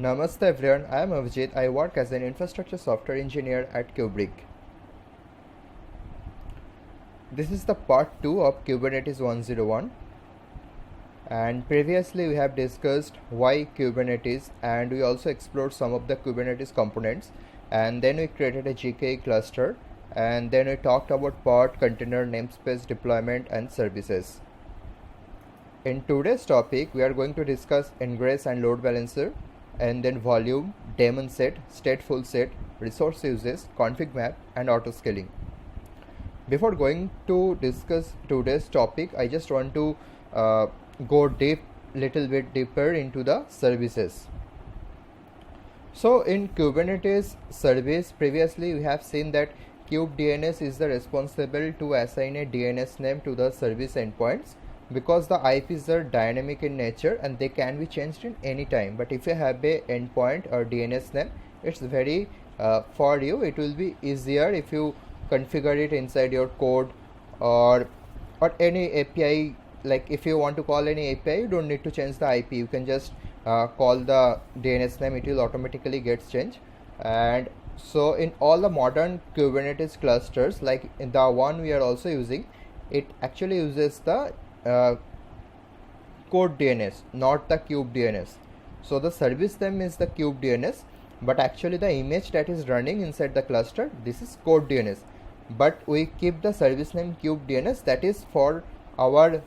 Namaste everyone, I am Abijit. I work as an infrastructure software engineer at Kubrick. This is the part 2 of Kubernetes 101, and previously we have discussed why Kubernetes, and we also explored some of the Kubernetes components, and then we created a GKE cluster, and then we talked about pod, container, namespace, deployment and services. In today's topic we are going to discuss ingress and load balancer, and then volume, daemon set, stateful set, resource uses, config map and autoscaling. Before going to discuss today's topic, I just want to go little bit deeper into the services. So in Kubernetes service, previously we have seen that kubedns is the responsible to assign a DNS name to the service endpoints, because the IPs are dynamic in nature and they can be changed in any time. But if you have a endpoint or DNS name, it's very for you it will be easier if you configure it inside your code or any API. Like if you want to call any API, you don't need to change the IP, you can just call the DNS name, it will automatically get changed. And so in all the modern Kubernetes clusters, like in the one we are also using, it actually uses the code DNS, not the kube DNS. So the service name is the kube DNS, but actually the image that is running inside the cluster, this is code DNS. But we keep the service name kube DNS, that is for our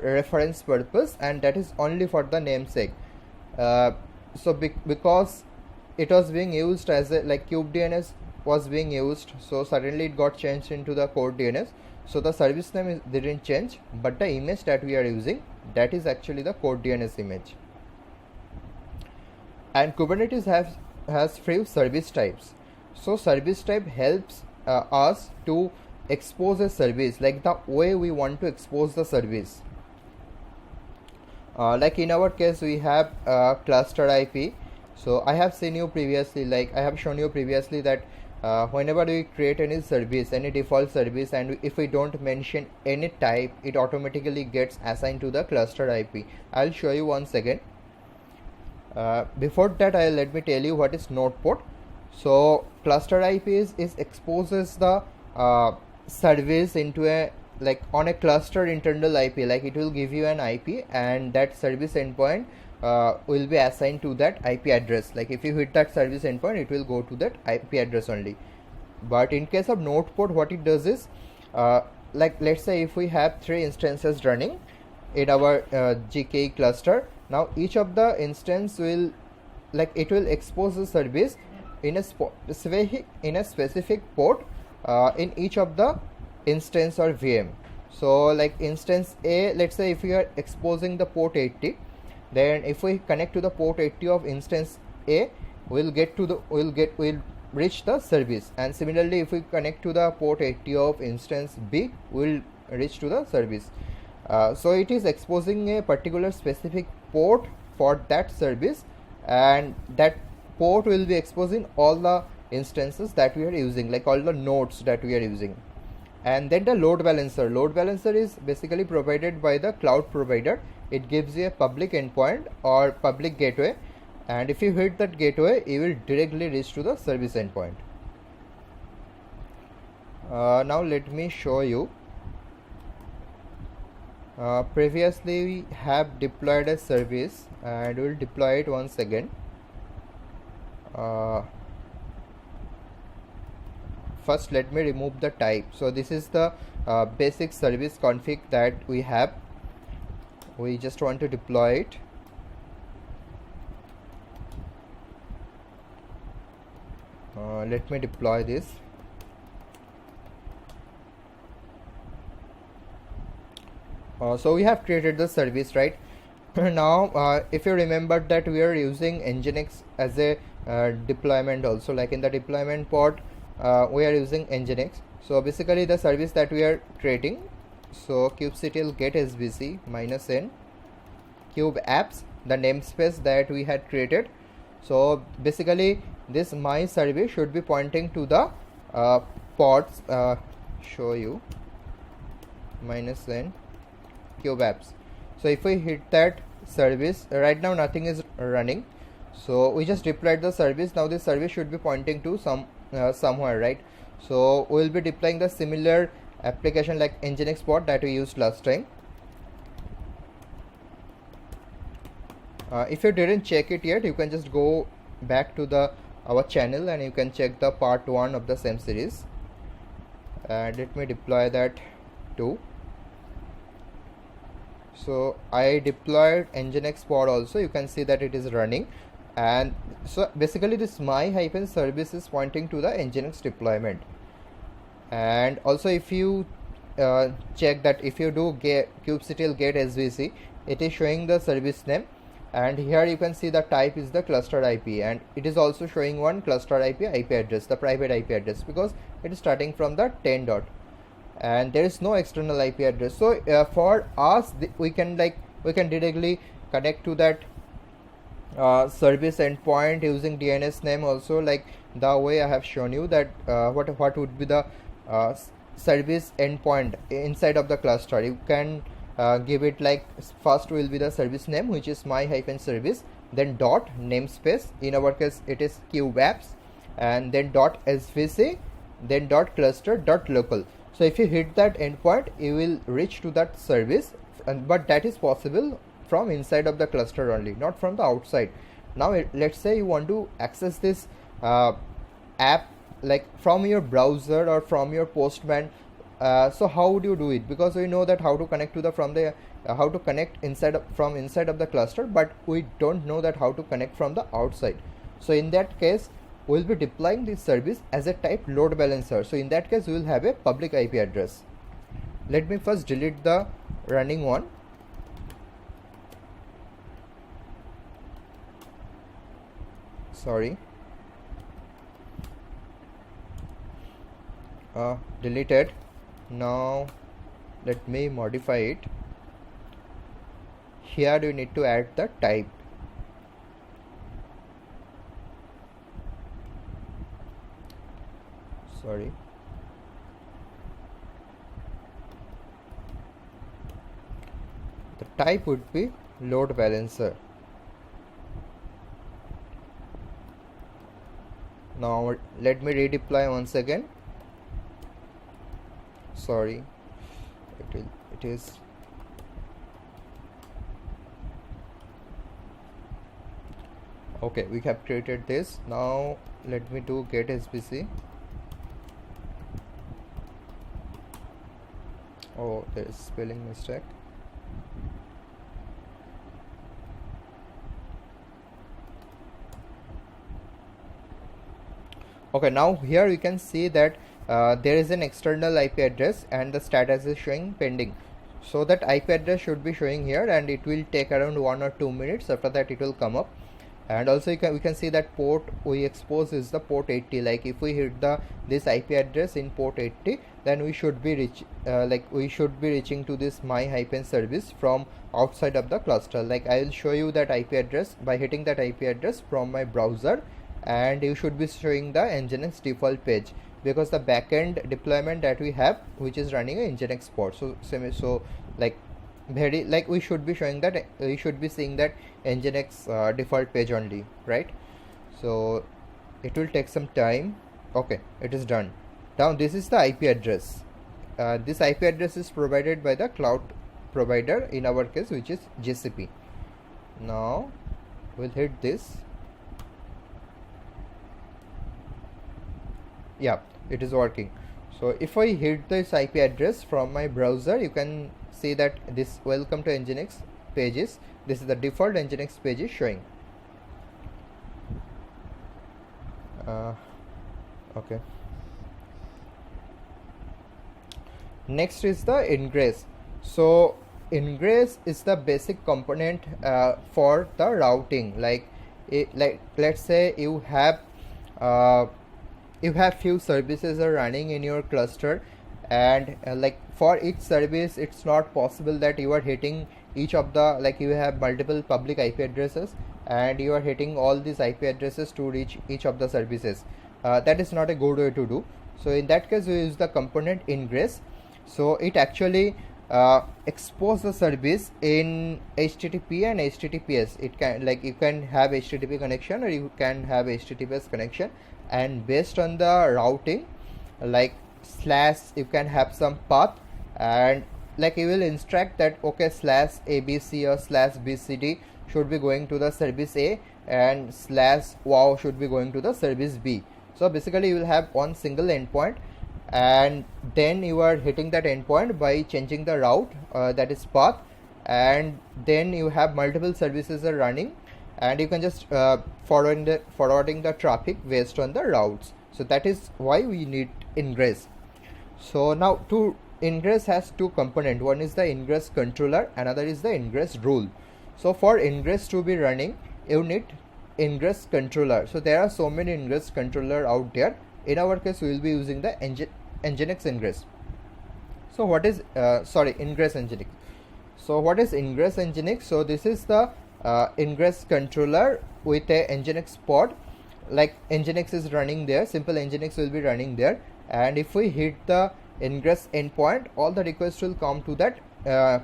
reference purpose, and that is only for the namesake. Because it was being used as a kube DNS was being used, so suddenly it got changed into the code DNS. So the service name didn't change, but the image that we are using, that is actually the code DNS image. And Kubernetes has few service types. So service type helps us to expose a service, like the way we want to expose the service. Like in our case we have cluster IP. So I have shown you previously that whenever we create any service, any default service, and if we don't mention any type, it automatically gets assigned to the cluster IP. I'll show you once again. Before that, let me tell you what is node port. So cluster IP is exposes the service into a on a cluster internal IP, like it will give you an IP, and that service endpoint will be assigned to that IP address. Like if you hit that service endpoint, it will go to that IP address only. But in case of node port, what it does is let's say if we have 3 instances running in our GKE cluster, now each of the instance will it will expose the service in a specific port in each of the instance or VM. So like instance A, let's say if we are exposing the port 80, then if we connect to the port 80 of instance A, we'll reach the service. And similarly, if we connect to the port 80 of instance B, we'll reach to the service. So it is exposing a particular specific port for that service, and that port will be exposing all the instances that we are using, like all the nodes that we are using. And then the load balancer is basically provided by the cloud provider. It gives you a public endpoint or public gateway, and if you hit that gateway, you will directly reach to the service endpoint. Now let me show you. Previously we have deployed a service, and we will deploy it once again. First let me remove the type. So this is the basic service config that we have. We just want to deploy it. Let me deploy this. So we have created the service, right? Now if you remember that we are using Nginx as a deployment also, like in the deployment pod we are using Nginx. So basically the service that we are creating, so kubectl get sbc -n kube apps, the namespace that we had created. So basically this my service should be pointing to the pods, show you -n kube apps. So if we hit that service, right now nothing is running. So we just deployed the service. Now this service should be pointing to somewhere, right? So we'll be deploying the similar application like Nginx pod that we used last time. If you didn't check it yet, you can just go back to our channel and you can check the part 1 of the same series. And let me deploy that too. So I deployed Nginx pod also. You can see that it is running, and so basically this my-service is pointing to the Nginx deployment. And also if you check that if you do kubectl get svc, it is showing the service name, and here you can see the type is the cluster IP, and it is also showing one cluster IP address, the private IP address, because it is starting from the 10 dot, and there is no external IP address. So for us we can directly connect to that service endpoint using DNS name also, like the way I have shown you that what would be the service endpoint inside of the cluster. You can give it like first will be the service name, which is my-service, then dot namespace, in our case it is kubeapps, and then dot svc, then dot cluster dot local. So if you hit that endpoint, you will reach to that service, but that is possible from inside of the cluster only, not from the outside. Now let's say you want to access this app like from your browser or from your Postman. So how would you do it? Because we know that how to connect to the how to connect from inside of the cluster, but we don't know that how to connect from the outside. So in that case, we'll be deploying this service as a type load balancer. So in that case, we will have a public IP address. Let me first delete the running one. Sorry. Deleted. Now let me modify it. Here you need to add the type. Sorry. The type would be load balancer. Now let me redeploy once again. Sorry, it is okay. We have created this. Now let me do get svc. Oh, there is spelling mistake. Okay, now here you can see that there is an external IP address and the status is showing pending. So that IP address should be showing here, and it will take around 1 or 2 minutes. After that it will come up. And also we can see that port we expose is the port 80. Like if we hit this IP address in port 80, then we should be reaching to this my-service from outside of the cluster. Like I will show you that IP address by hitting that IP address from my browser, and you should be showing the Nginx default page, because the backend deployment that we have, which is running a Nginx pod. So we should be showing that, we should be seeing that Nginx default page only, right? So it will take some time. Okay, it is done. Now this is the IP address. This IP address is provided by the cloud provider, in our case which is GCP. Now we'll hit this. Yeah, it is working. So if I hit this IP address from my browser, you can see that this welcome to Nginx pages, this is the default Nginx page is showing. Okay. Next is the Ingress. So Ingress is the basic component for the routing. Like let's say you have few services are running in your cluster, and like for each service it's not possible that you are hitting each of the, like you have multiple public IP addresses and you are hitting all these IP addresses to reach each of the services. That is not a good way to do. So in that case we use the component Ingress. So it actually expose the service in HTTP and HTTPS. It can, like, you can have HTTP connection or you can have HTTPS connection, and based on the routing, like slash, you can have some path, and like you will instruct that okay, slash ABC or slash BCD should be going to the service A and slash wow should be going to the service B. So basically you will have one single endpoint, and then you are hitting that endpoint by changing the route, that is path, and then you have multiple services are running, and you can just forwarding the traffic based on the routes. So that is why we need Ingress. So now Ingress has two components. One is the Ingress Controller, another is the Ingress Rule. So for Ingress to be running, you need Ingress Controller. So there are so many Ingress Controller out there. In our case, we will be using the Nginx Ingress. So what is Ingress Nginx? So what is Ingress Nginx? So this is the Ingress Controller with a Nginx pod. Like Nginx is running there, simple Nginx will be running there, and if we hit the Ingress endpoint, all the requests will come to that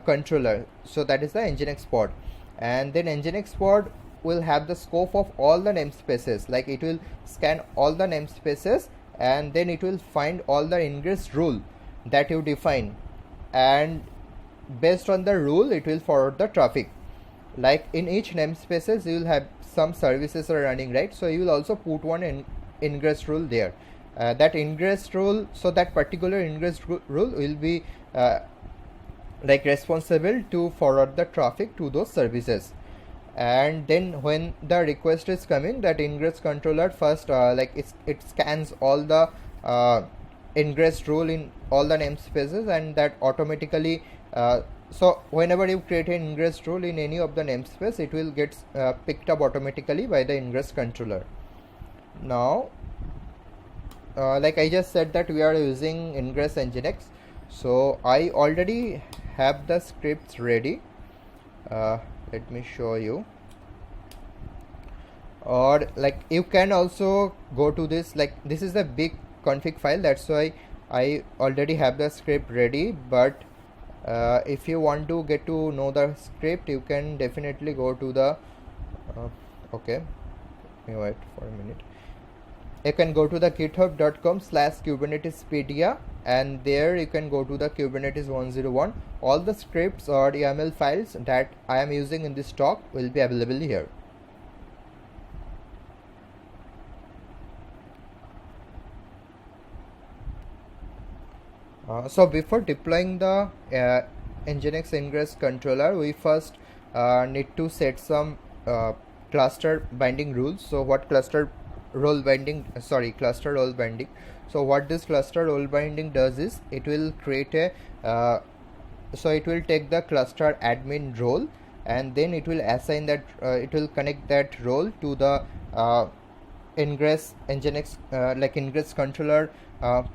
controller. So that is the Nginx pod, and then Nginx pod will have the scope of all the namespaces. Like it will scan all the namespaces, and then it will find all the ingress rule that you define, and based on the rule it will forward the traffic. Like in each namespaces you will have some services are running, right? So you will also put one ingress rule there. That ingress rule, so that particular ingress rule will be like responsible to forward the traffic to those services. And then when the request is coming, that ingress controller first like it scans all the ingress rule in all the namespaces, and that automatically so whenever you create an ingress rule in any of the namespace, it will get picked up automatically by the ingress controller. Now like I just said that we are using Ingress Nginx, so I already have the scripts ready. Let me show you. Or like you can also go to this, like this is a big config file, that's why I already have the script ready. But if you want to get to know the script, you can definitely go to the okay, wait for a minute. You can go to the github.com/kubernetespedia, and there you can go to the Kubernetes 101. All the scripts or YAML files that I am using in this talk will be available here. So before deploying the Nginx Ingress controller, we first need to set some cluster binding rules. So what cluster role binding? So what this cluster role binding does is it will create a so it will take the cluster admin role, and then it will assign that it will connect that role to the Ingress Nginx like Ingress controller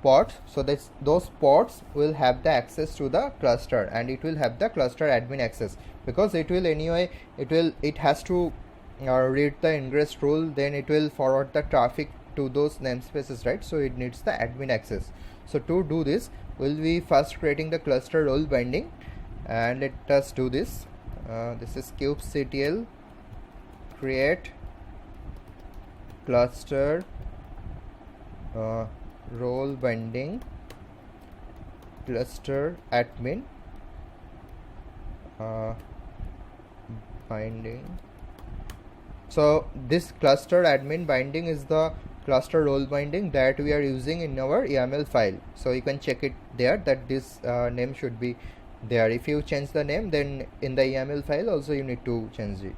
pods. So those pods will have the access to the cluster, and it will have the cluster admin access, because it will anyway it has to read the ingress rule, then it will forward the traffic to those namespaces, right? So it needs the admin access. So to do this, we'll be first creating the cluster role binding, and let us do this. This is kubectl create cluster role binding cluster admin binding. So this cluster admin binding is the cluster role binding that we are using in our YAML file. So you can check it there that this name should be there. If you change the name, then in the YAML file also you need to change it.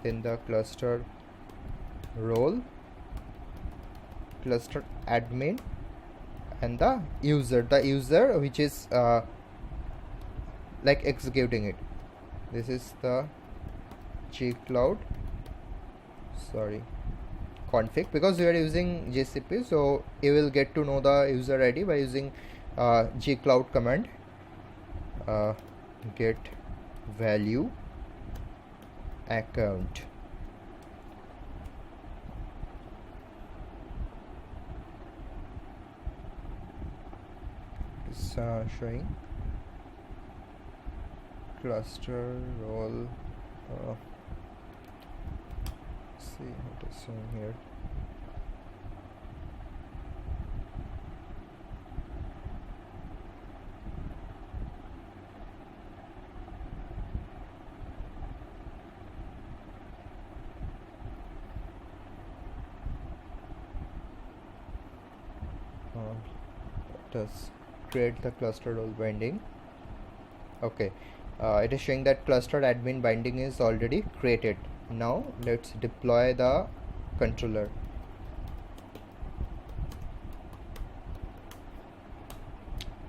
Then the cluster role, cluster admin, and the user which is like executing it. This is the gcloud config, because we are using GCP, so you will get to know the user ID by using gcloud command. Get value account. It's showing. cluster role. See what is showing here. Does create the cluster role binding. Okay, it is showing that cluster admin binding is already created. Now let's deploy the controller.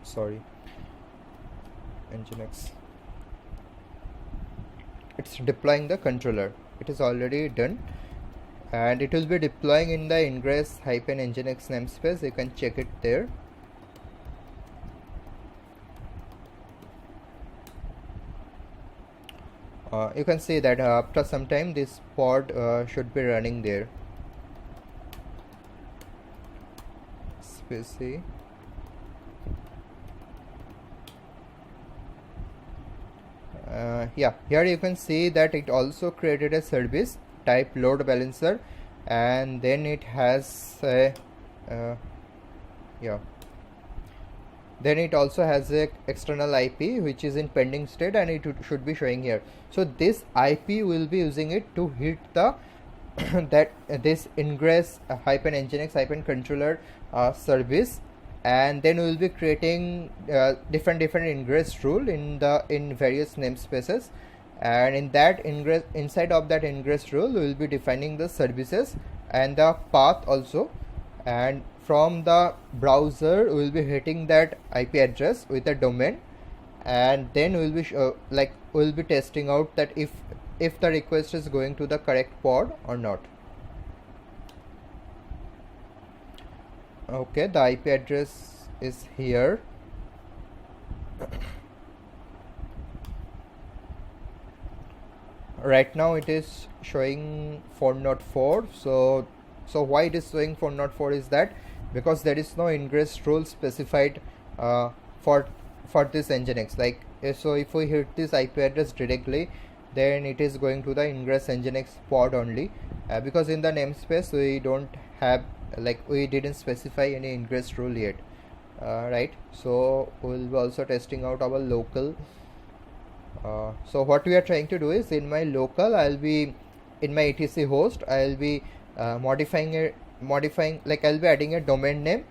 Sorry, Nginx. It's deploying the controller. It is already done, and it will be deploying in the Ingress-Nginx namespace. You can check it there. You can see that after some time this pod should be running there. Spacey. Yeah, here you can see that it also created a service type load balancer, and then it has a then it also has a external IP which is in pending state, and it should be showing here. So this IP will be using it to hit the this Ingress Nginx controller service, and then we will be creating different Ingress rule in various namespaces, and in that inside of that Ingress rule we will be defining the services and the path also, and from the browser we will be hitting that IP address with a domain, and then we will be we will be testing out that if the request is going to the correct pod or not. Okay, the IP address is here. Right now it is showing 404. So why it is showing 404 is that because there is no ingress rule specified for this Nginx. Like so if we hit this IP address directly, then it is going to the Ingress Nginx pod only, because in the namespace we don't have, we didn't specify any ingress rule yet, right? So we'll be also testing out our local. So what we are trying to do is, in my local I'll be in my etc host I'll be modifying I'll be adding a domain name,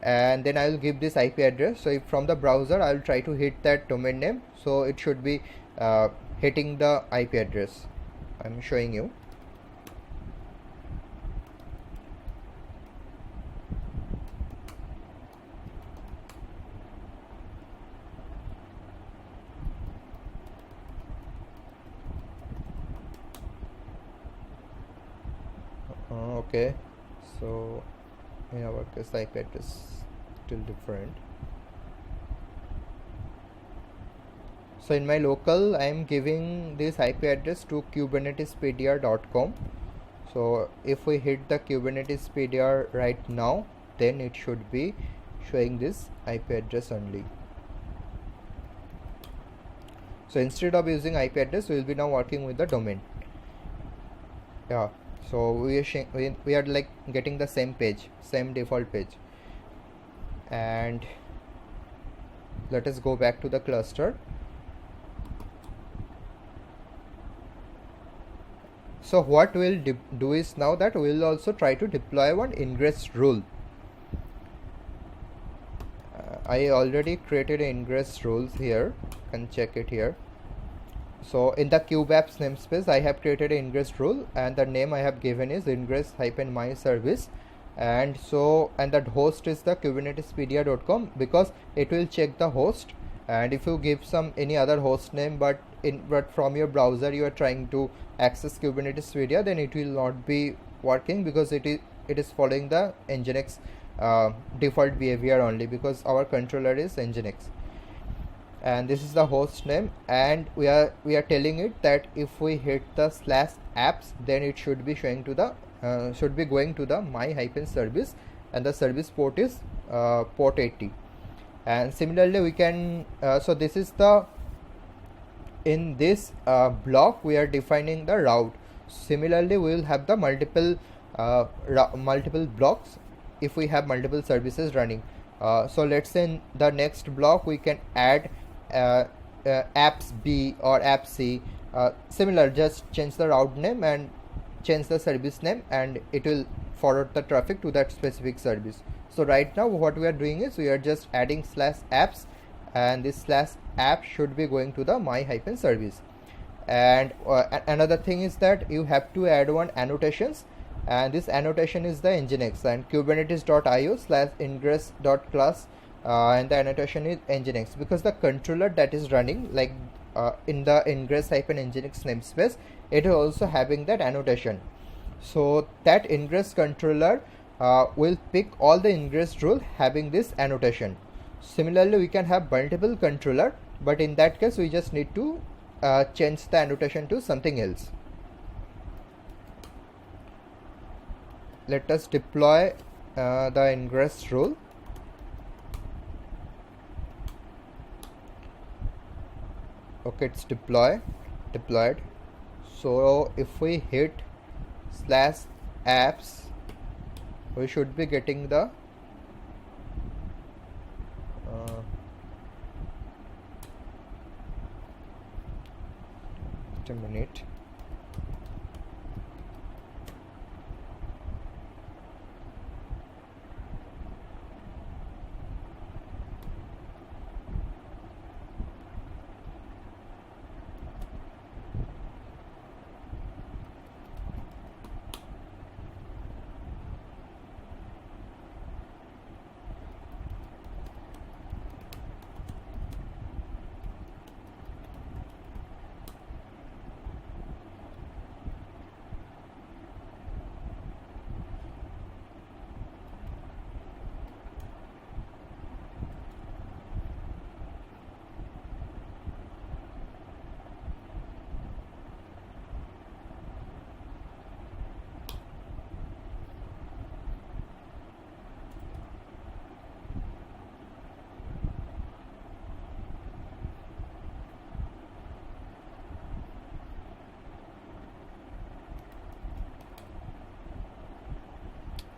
and then I'll give this IP address. So if from the browser I'll try to hit that domain name, so it should be hitting the IP address I'm showing you. Okay, so in our case the IP address is still different. So in my local I am giving this IP address to kubernetespedia.com. so if we hit the Kubernetespedia right now, then it should be showing this IP address only. So instead of using IP address, we will be now working with the domain. Yeah, so we are like getting the same page, same default page. And let us go back to the cluster. So what we'll do is now that we'll also try to deploy one ingress rule. I already created ingress rules here, you can check it here. So in the kubeapps namespace I have created an ingress rule, and the name I have given is ingress-my service, and that host is the kubernetespedia.com, because it will check the host. And if you give any other host name, but from your browser you are trying to access Kubernetespedia, then it will not be working, because it is following the Nginx default behavior only, because our controller is Nginx. And this is the host name, and we are telling it that if we hit the /apps, then it should be showing to the should be going to the my-service, and the service port is port 80. And similarly we can so this is the in this block we are defining the route. Similarly, we will have the multiple blocks if we have multiple services running. So let's say in the next block we can add apps B or app C. Similar, just change the route name and change the service name, and it will forward the traffic to that specific service. So right now what we are doing is we are just adding /apps, and this /app should be going to the my-service. And another thing is that you have to add one annotations, and this annotation is the nginx and kubernetes.io/ingress.class, and the annotation is nginx, because the controller that is running like in the ingress-nginx namespace, it is also having that annotation. So that ingress controller will pick all the ingress rule having this annotation. Similarly, we can have multiple controller, but in that case we just need to change the annotation to something else. Let us deploy the ingress rule. Okay, it's deployed. So if we hit /apps, we should be getting the just a minute.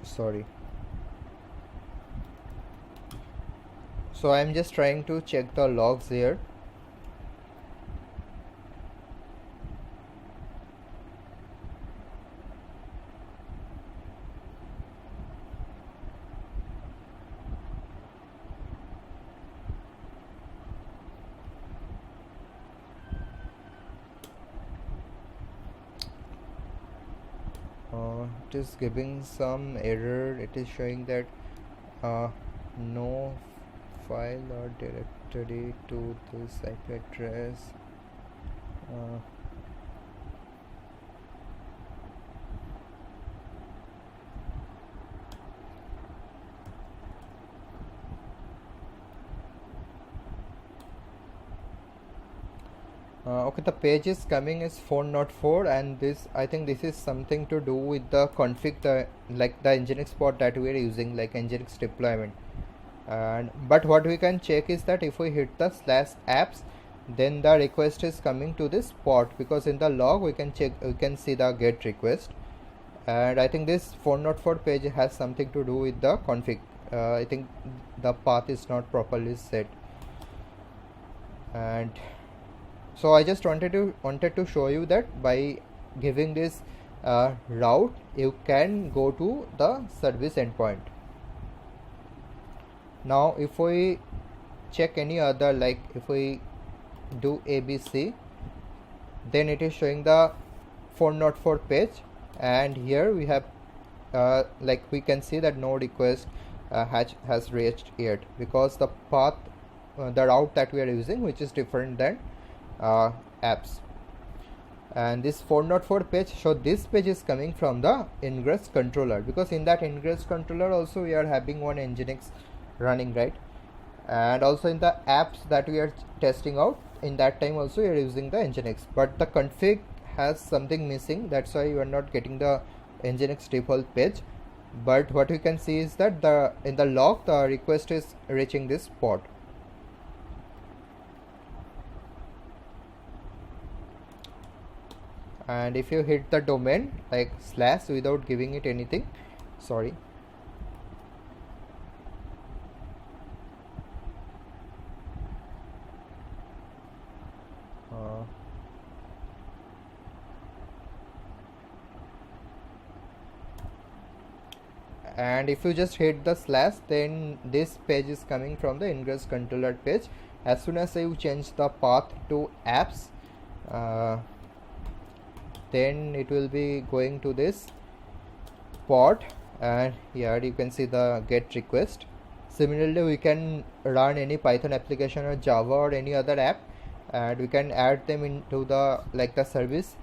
Sorry. So I'm just trying to check the logs here. It is giving some error. It is showing that no file or directory to this IP address. Okay, the page is coming is 404, and this, I think this is something to do with the config, like the nginx port that we are using, like nginx deployment. And but what we can check is that if we hit the /apps, then the request is coming to this port, because in the log we can check, we can see the get request. And I think this 404 page has something to do with the config. I think the path is not properly set. And so I just wanted to show you that by giving this route, you can go to the service endpoint. Now if we check any other, like if we do ABC, then it is showing the 404 page, and here we have like we can see that no request has reached yet, because the path, the route that we are using, which is different than apps. And this 404 page, so this page is coming from the Ingress controller, because in that Ingress controller also we are having one nginx running, right? And also in the apps that we are testing out, in that time also we are using the nginx, but the config has something missing, that's why you are not getting the nginx default page. But what we can see is that in the log the request is reaching this port. and if you hit the domain like slash without giving it anything, sorry, and if you just hit the slash, then this page is coming from the Ingress Controller page. As soon as you change the path to apps, then it will be going to this pod, and here you can see the get request. Similarly, we can run any Python application or Java or any other app, and we can add them into the like the service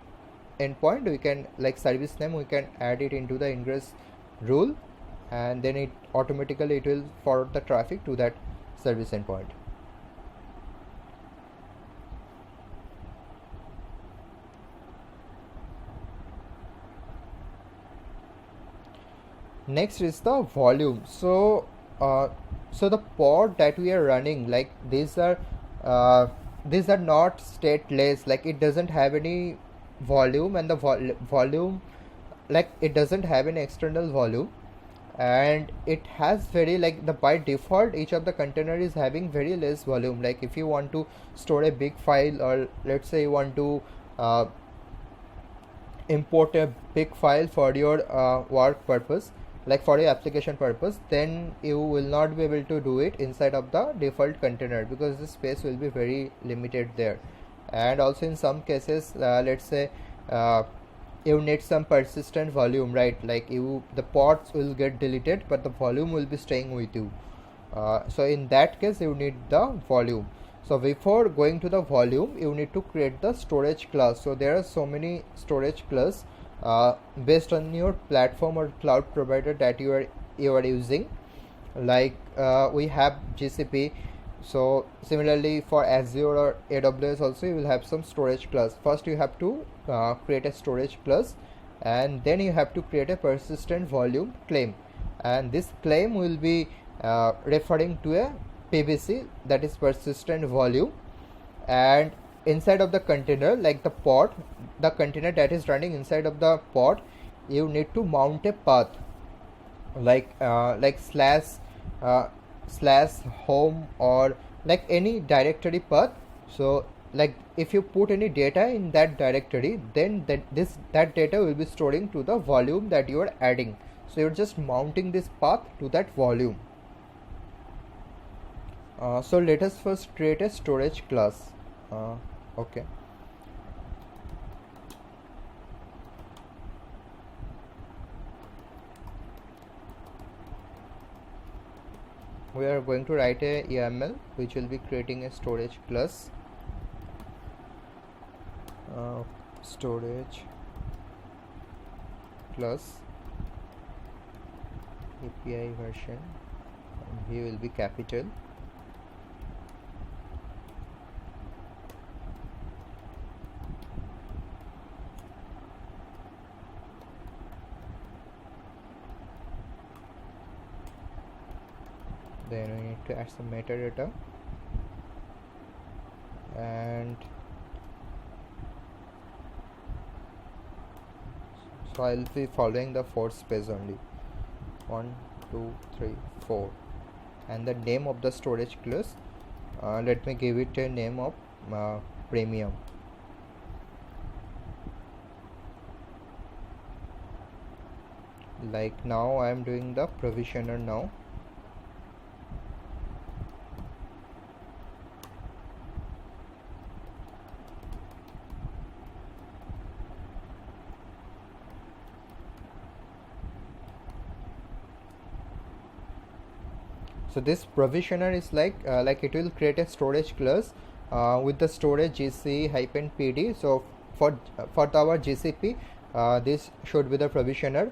endpoint. We can like service name, we can add it into the ingress rule, and then it automatically it will forward the traffic to that service endpoint. Next is the volume. So the pod that we are running, like these are not stateless, like it doesn't have any volume, and the volume, like it doesn't have an external volume, and it has very like the by default each of the container is having very less volume. Like if you want to store a big file, or let's say you want to import a big file for your work purpose, like for your application purpose, then you will not be able to do it inside of the default container because the space will be very limited there. And also in some cases, let's say you need some persistent volume, right? Like the pods will get deleted but the volume will be staying with you. So in that case you need the volume. So before going to the volume, you need to create the storage class. So there are so many storage class based on your platform or cloud provider that you are using. Like we have GCP. So similarly for Azure or AWS also you will have some storage class. First you have to create a storage class, and then you have to create a persistent volume claim, and this claim will be referring to a PVC, that is persistent volume. And inside of the container, like the pod, the container that is running inside of the pod, you need to mount a path like slash home or like any directory path. So like if you put any data in that directory, then that data will be storing to the volume that you are adding. So you're just mounting this path to that volume. So let us first create a storage class. Okay. We are going to write a YAML which will be creating a storage class. Storage class API version, V will be capital. Then we need to add some metadata, and so I'll be following the 4 space only, 1 2 3 4, and the name of the storage class, let me give it a name of premium. Like now I am doing the provisioner now. So this provisioner is like it will create a storage class with the storage gc-pd. So for our GCP, this should be the provisioner,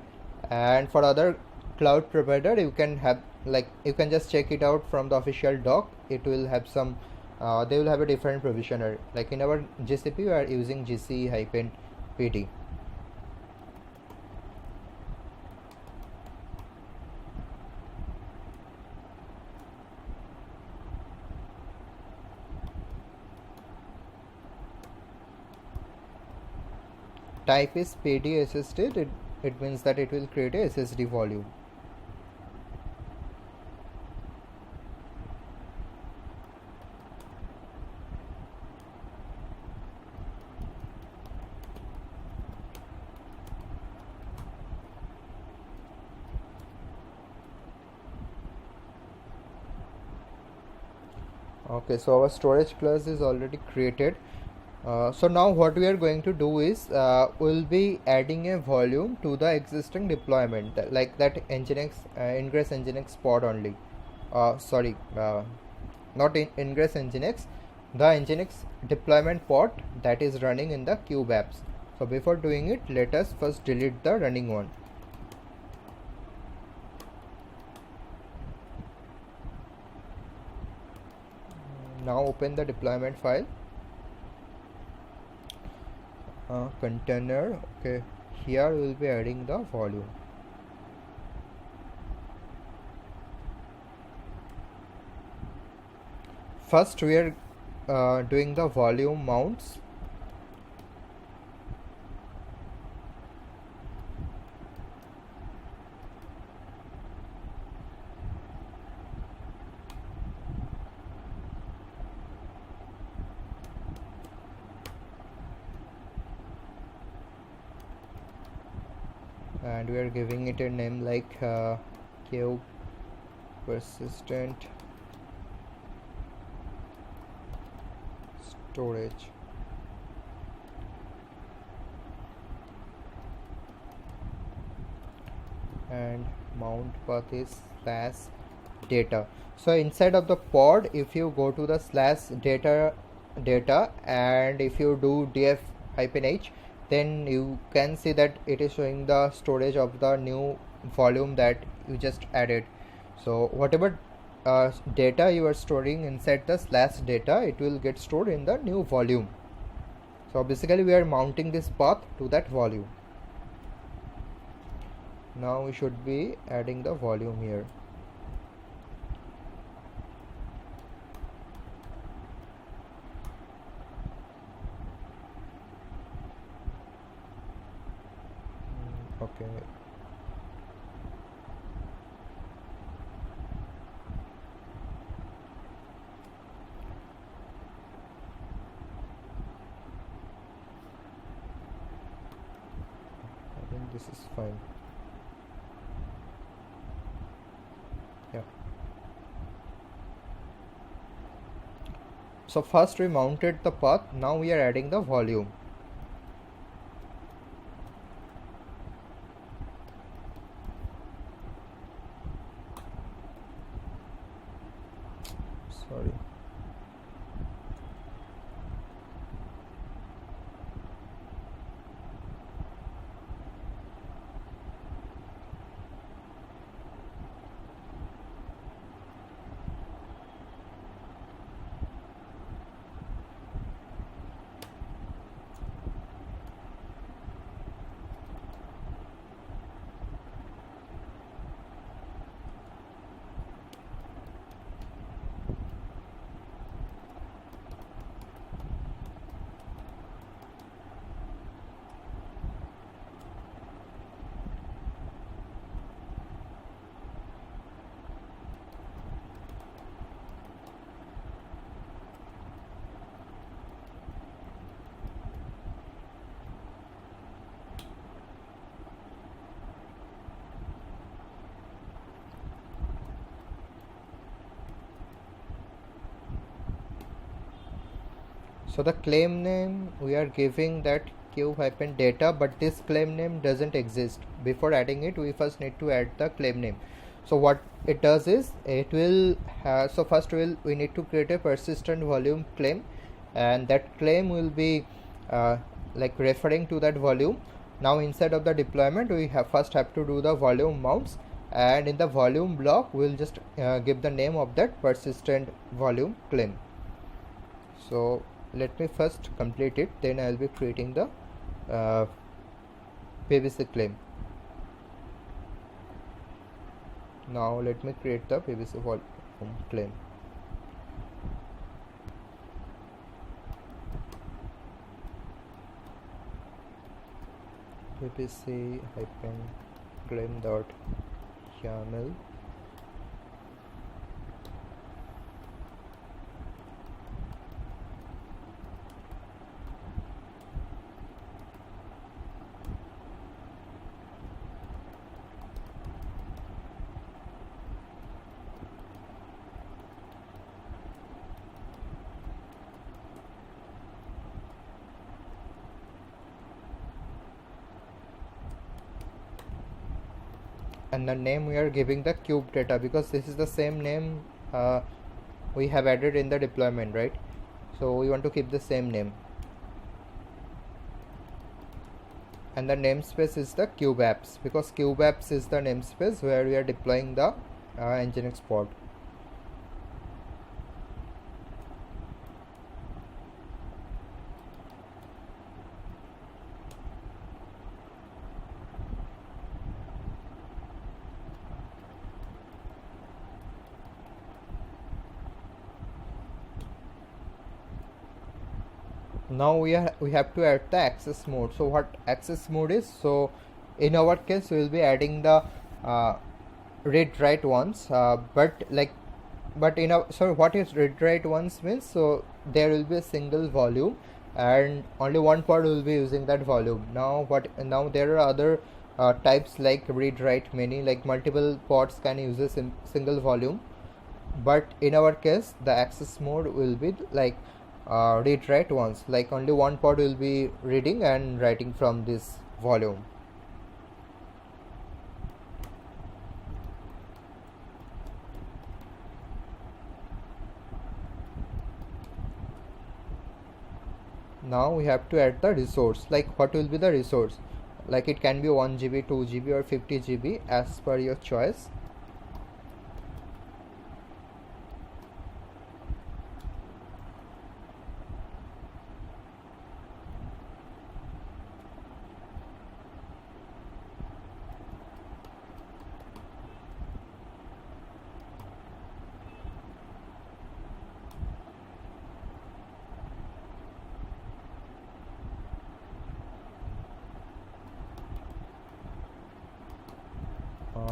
and for other cloud provider you can have, like you can just check it out from the official doc. It will have some they will have a different provisioner. Like in our GCP we are using gc-pd. type is PD SSD, it means that it will create a SSD volume. Okay, so our storage class is already created. So now what we are going to do is we'll be adding a volume to the existing deployment, like that Nginx Ingress Nginx pod only. Sorry, not in Ingress Nginx, the Nginx deployment pod that is running in the Cube apps. So before doing it, let us first delete the running one. Now open the deployment file. Container. Okay, here we will be adding the volume. First we are doing the volume mounts. And we are giving it a name like Cube persistent storage. And mount path is /data. So inside of the pod, if you go to the /data and if you do df-h, then you can see that it is showing the storage of the new volume that you just added. So whatever data you are storing inside the /data, it will get stored in the new volume. So basically we are mounting this path to that volume. Now we should be adding the volume here. Okay. I think this is fine. Yeah. So first we mounted the path, now we are adding the volume. Sorry. So the claim name we are giving that cube-data, but this claim name doesn't exist. Before adding it, we first need to add the claim name. So what it does is it will so first we need to create a persistent volume claim, and that claim will be like referring to that volume. Now inside of the deployment, we first have to do the volume mounts, and in the volume block we'll just give the name of that persistent volume claim. So let me first complete it, then I will be creating the PVC claim. Now let me create the PVC volume claim. ppc hyphen claim dot YAML. And the name we are giving the cube data, because this is the same name we have added in the deployment, right? So we want to keep the same name. And the namespace is the cube apps, because cube apps is the namespace where we are deploying the Nginx pod. Now we have to add the access mode. So what access mode is? So in our case we will be adding the read write once, but in our, so what is read write once means? So there will be a single volume and only one pod will be using that volume. Now there are other types like read write many, like multiple pods can use a single volume, but in our case the access mode will be like read write once, like only one pod will be reading and writing from this volume. Now we have to add the resource. Like what will be the resource? Like it can be 1 GB, 2 GB or 50 GB as per your choice.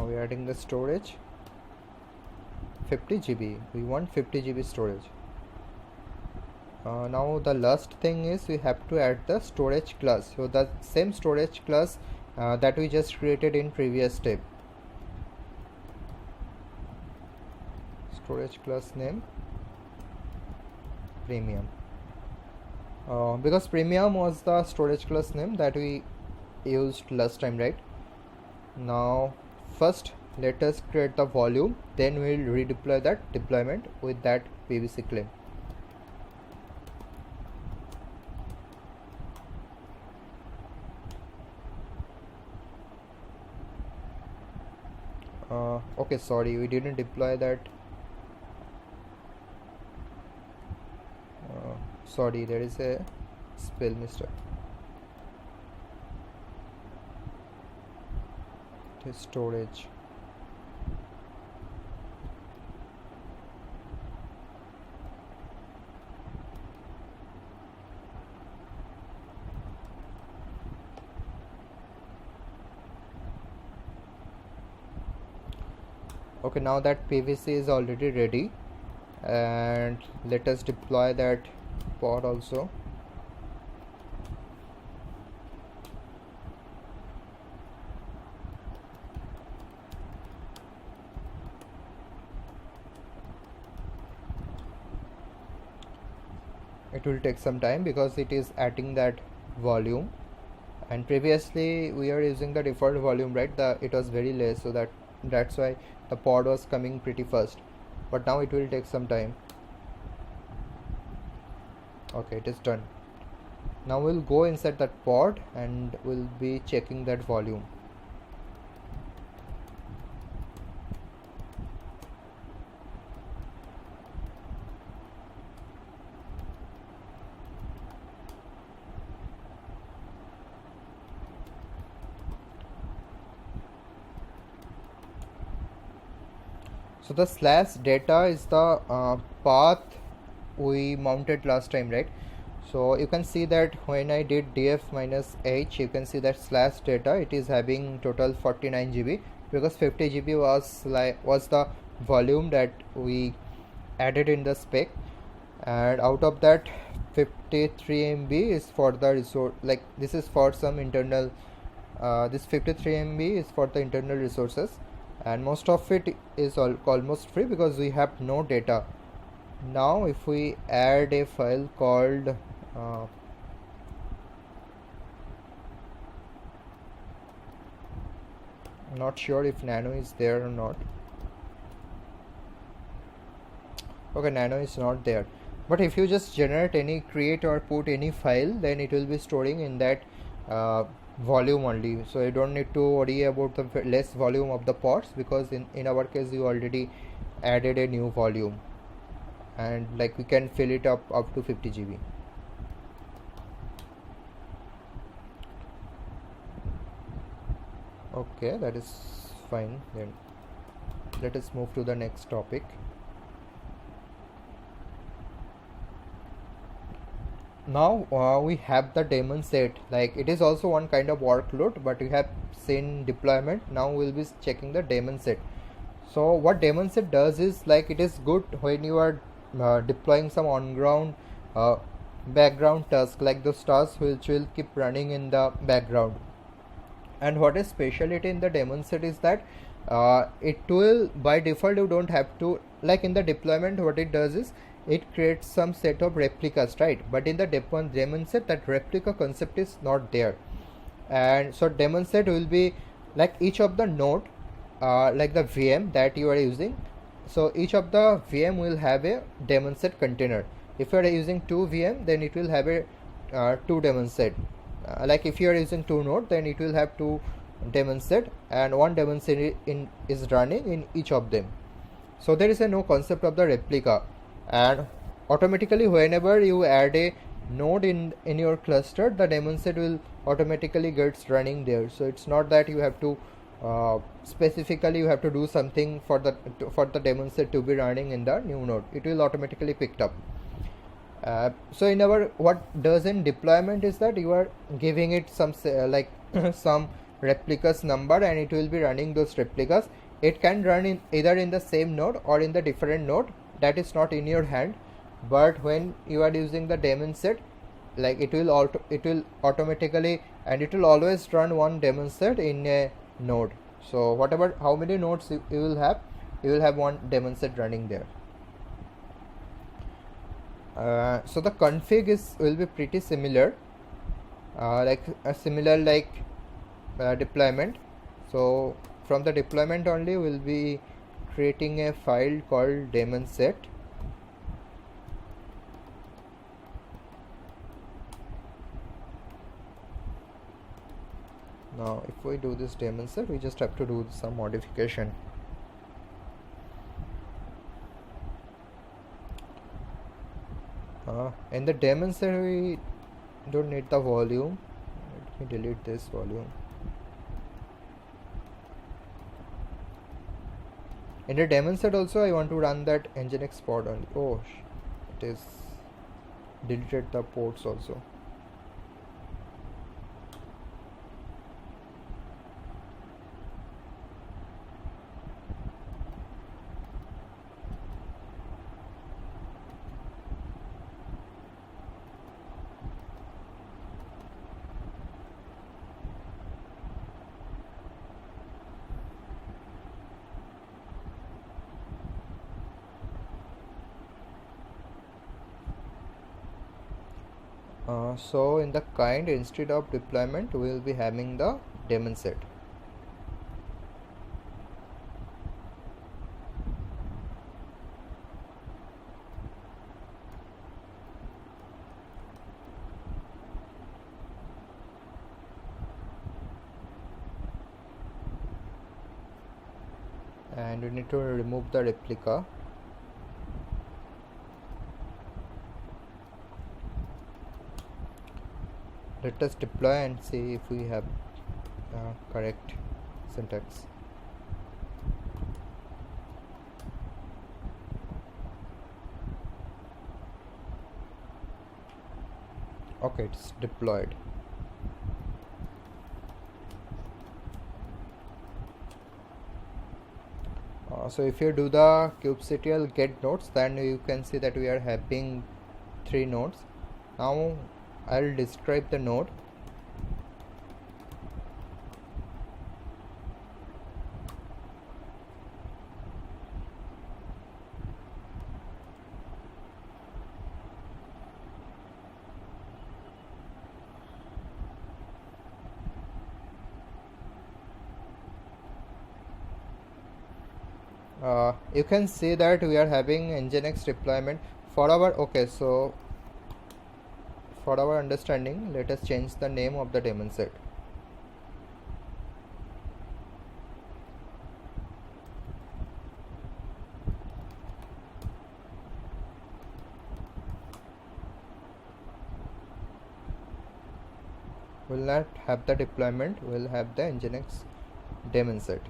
We are adding the storage 50 GB. We want 50 GB storage. Now the last thing is we have to add the storage class. So the same storage class that we just created in previous step. Storage class name premium, because premium was the storage class name that we used last time, right? Now first let us create the volume, then we will redeploy that deployment with that PVC claim. Okay, sorry, we didn't deploy that. Sorry, there is a spell mistake. Storage. Okay, now that PVC is already ready, and let us deploy that pod also. It will take some time because it is adding that volume, and previously we are using the default volume, right? It was very less, so that's why the pod was coming pretty fast, but now it will take some time. Okay, it is done. Now we'll go inside that pod and we'll be checking that volume. So the slash data is the path we mounted last time, right? So you can see that when I did df minus h, you can see that slash data, it is having total 49 GB, because 50 GB was the volume that we added in the spec, and out of that 53 MB is for the resource, like this is for some internal, this 53 MB is for the internal resources, and most of it is almost free because we have no data. Now if we add a file called not sure if nano is there or not. Okay, nano is not there, but if you just generate any, create or put any file, then it will be storing in that volume only, so you don't need to worry about the less volume of the pods, because in our case you already added a new volume, and like we can fill it up to 50 GB. Okay, that is fine. Then let us move to the next topic. Now we have the daemon set, like it is also one kind of workload, but we have seen deployment. Now we'll be checking the daemon set. So what daemon set does is, like, it is good when you are deploying some on ground background task, like those tasks which will keep running in the background. And what is speciality in the daemon set is that it will, by default, you don't have to, like in the deployment, what it does is it creates some set of replicas, right? But in the daemon set, that replica concept is not there. And so daemon set will be like each of the node, like the VM that you are using, so each of the VM will have a daemon set container. If you are using 2 VM, then it will have a 2 daemon set. Like if you are using 2 node, then it will have 2 daemon set, and 1 daemon set is running in each of them. So there is a no concept of the replica, and automatically whenever you add a node in your cluster, the daemon set will automatically gets running there. So it's not that you have to specifically you have to do something for the daemon set to be running in the new node. It will automatically picked up. So in our, what does in deployment is that you are giving it some like some replicas number, and it will be running those replicas. It can run in either in the same node or in the different node, that is not in your hand. But when you are using the daemon set, like it will automatically, and it will always run one daemon set in a node. So whatever, how many nodes you will have one daemon set running there. So the config will be pretty similar, like deployment. So from the deployment only, we'll be creating a file called daemon set. Now if we do this daemon set, we just have to do some modification. In the daemon set, we don't need the volume. Let me delete this volume. In the daemon set also, I want to run that nginx pod only. Oh, it is deleted the ports also. So in the kind, instead of deployment, we will be having the daemon set. And we need to remove the replica. Let us deploy and see if we have correct syntax. Okay, it's deployed. So if you do the kubectl get nodes, then you can see that we are having 3 nodes. Now I'll describe the node. You can see that we are having Nginx deployment for our so for our understanding, let us change the name of the daemon set. Will not have the deployment, will have the Nginx daemon set.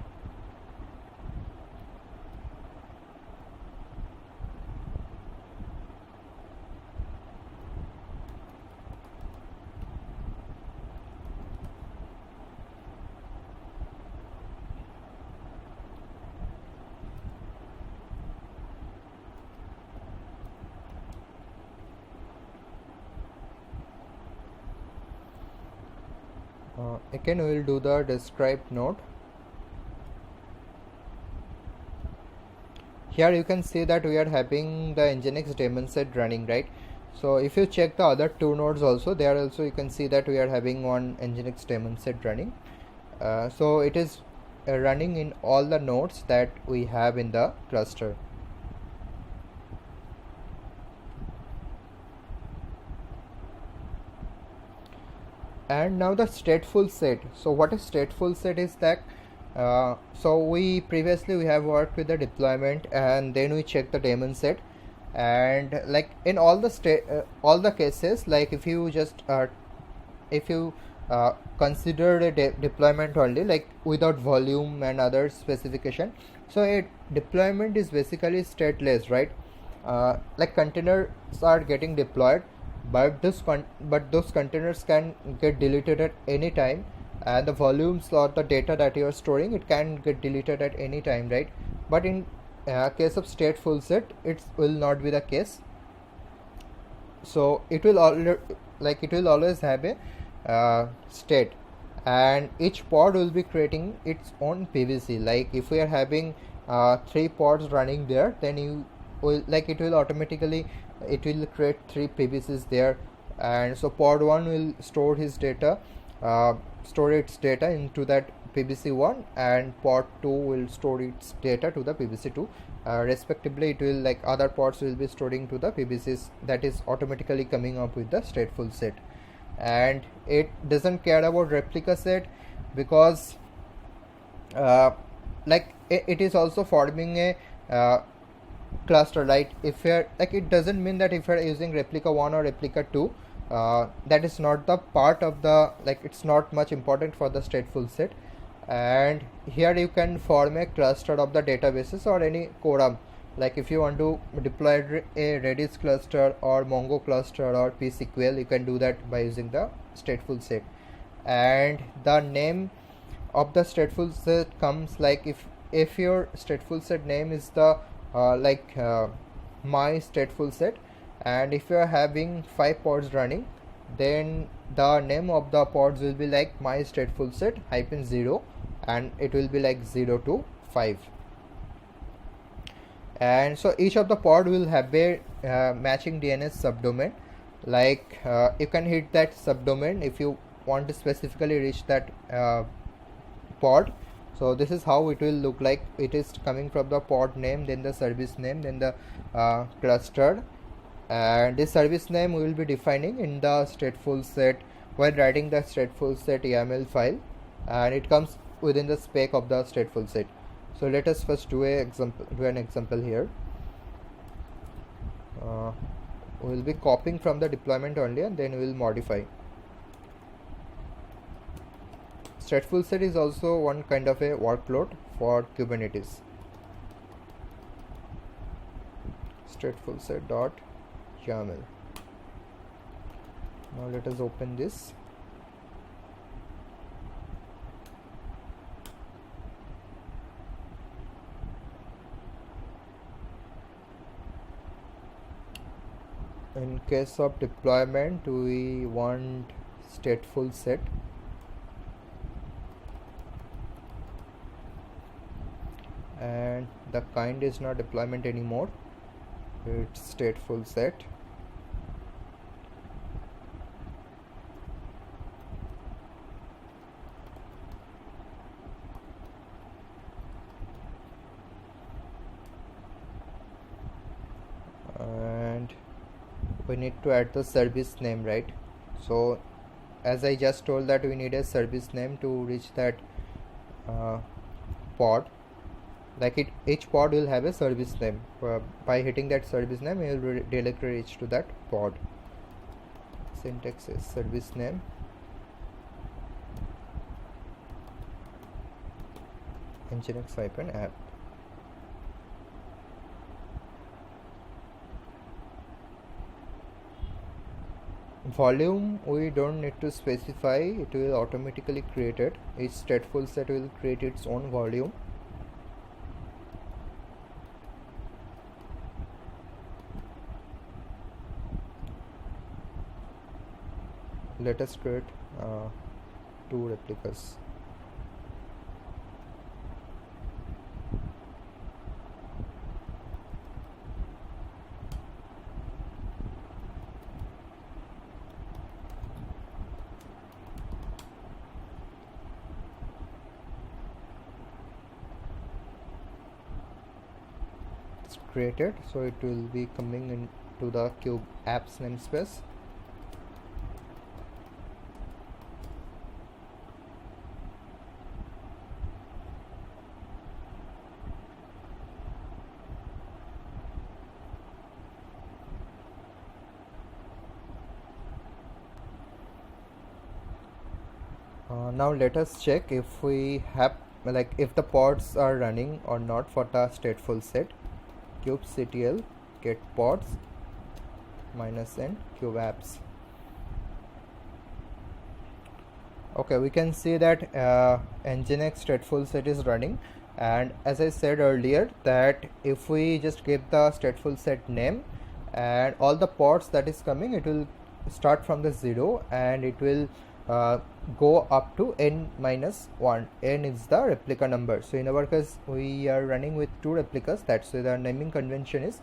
Again we will do the describe node. Here you can see that we are having the Nginx daemon set running, right? So if you check the other 2 nodes also, there also you can see that we are having one Nginx daemon set running. So it is running in all the nodes that we have in the cluster. And now the stateful set. So what is stateful set is that so we previously have worked with the deployment, and then we check the daemon set, and like in all the cases, like if you just consider a deployment only, like without volume and other specification, so a deployment is basically stateless, right? Like containers are getting deployed, but those containers can get deleted at any time, and the volumes or the data that you are storing, it can get deleted at any time, right? But in case of stateful set, it will not be the case. So it will always have a state, and each pod will be creating its own PVC. Like if we are having 3 pods running there, then you will it will automatically create 3 PVCs there, and so pod 1 will store its data into that PVC1, and pod 2 will store its data to the PVC2, respectively. It will other pods will be storing to the PVCs that is automatically coming up with the stateful set. And it doesn't care about replica set, because it is also forming a cluster, right? If you're it doesn't mean that if you're using replica 1 or replica 2, that is not the part of the it's not much important for the stateful set. And here you can form a cluster of the databases or any quorum, like if you want to deploy a Redis cluster or Mongo cluster or pSQL, you can do that by using the stateful set. And the name of the stateful set comes if your stateful set name is the my stateful set, and if you are having 5 pods running, then the name of the pods will be my stateful set -0, and it will be 0 to 5. And so each of the pod will have a matching DNS subdomain. You can hit that subdomain if you want to specifically reach that pod. So this is how it will look like. It is coming from the pod name, then the service name, then the cluster, and this service name we will be defining in the stateful set while writing the stateful set YAML file, and it comes within the spec of the stateful set. So let us first do an example here. We will be copying from the deployment only, and then we will modify. Stateful set is also one kind of a workload for Kubernetes. Stateful set dot YAML. Now let us open this. In case of deployment, we want stateful set, and the kind is not deployment anymore, it's stateful set. And we need to add the service name, right? So as I just told that we need a service name to reach that pod. Like each pod will have a service name. By hitting that service name, you will directly reach to that pod. Syntax is service name, nginx-app. Volume we don't need to specify, it will automatically create it. Each stateful set will create its own volume. Let us create 2 replicas. It's created, so it will be coming into the Cube apps namespace. Now let us check if we have, like, if the pods are running or not for the stateful set. kubectl get pods -n cube apps. Okay, we can see that nginx stateful set is running, and as I said earlier that if we just give the stateful set name and all the pods that is coming, it will start from the 0 and it will go up to n-1. N is the replica number. So in our case we are running with 2 replicas, that's why the naming convention is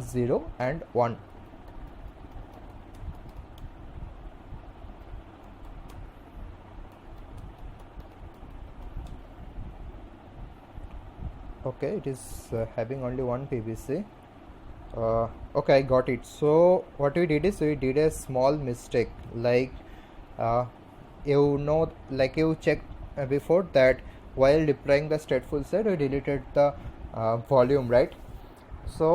0 and 1. Okay, it is having only 1 PVC. Okay, I got it. So what we did is we did a small mistake, like like you checked before that while deploying the stateful set we deleted the volume, right? So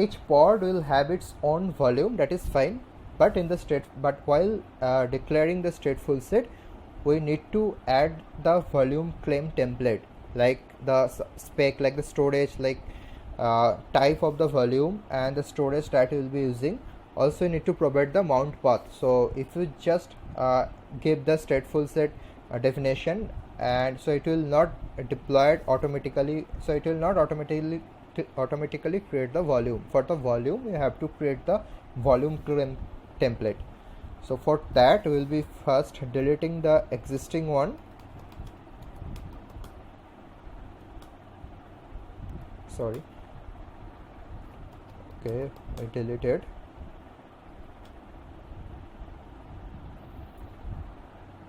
each pod will have its own volume, that is fine, but while declaring the stateful set we need to add the volume claim template, like the spec, like the storage, like type of the volume and the storage that you will be using. Also you need to provide the mount path. So if you just give the stateful set definition, and so it will not deploy it automatically, so it will not automatically create the volume. For the volume you have to create the volume claim template. So for that we will be first deleting the existing one. Sorry, okay, I deleted.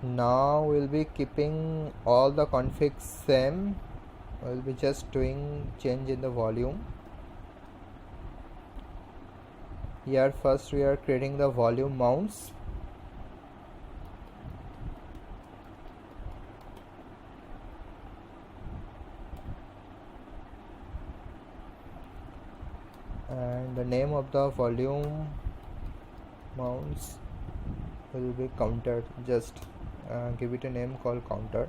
Now we'll be keeping all the configs same. We'll be just doing change in the volume. Here first we are creating the volume mounts. And the name of the volume mounts will be counter. Just give it a name called counter,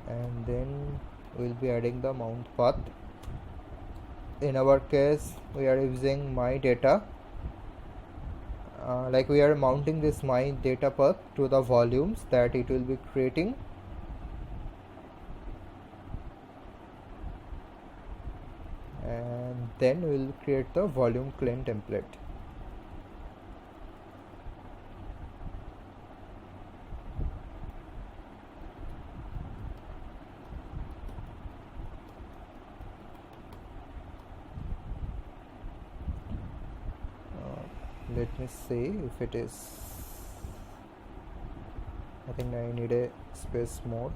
and then we'll be adding the mount path. In our case we are using my data. like we are mounting this my data path to the volumes that it will be creating. And then we will create the volume clean template. Let me see if it is. I think I need a space more.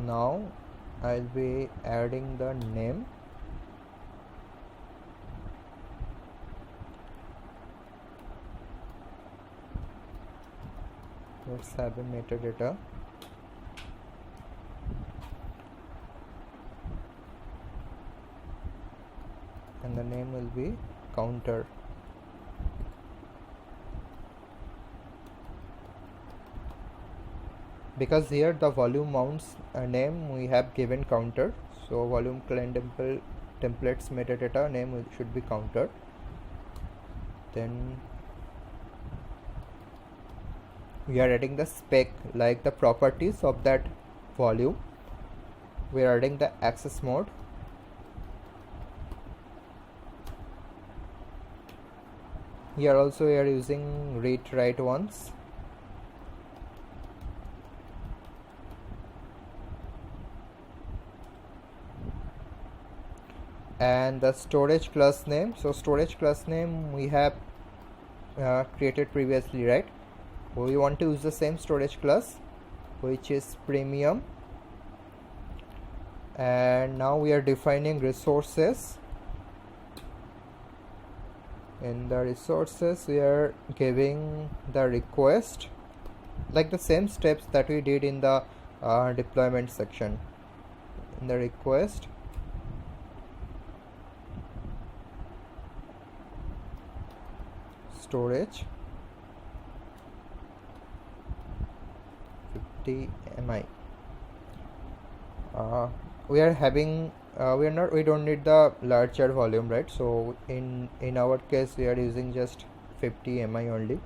Now I'll be adding the name. Let's have a metadata. And the name will be counter. Because here the volume mounts name we have given counter, so volume client templates metadata name should be counter. Then we are adding the spec, like the properties of that volume. We are adding the access mode. Here also we are using read write once. And the storage class name, so storage class name we have created previously, right? We want to use the same storage class, which is premium. And now we are defining resources. In the resources we are giving the request, like the same steps that we did in the deployment section. In the request, storage 50 MI. We are having we don't need the larger volume, right? So in our case we are using just 50 MI only.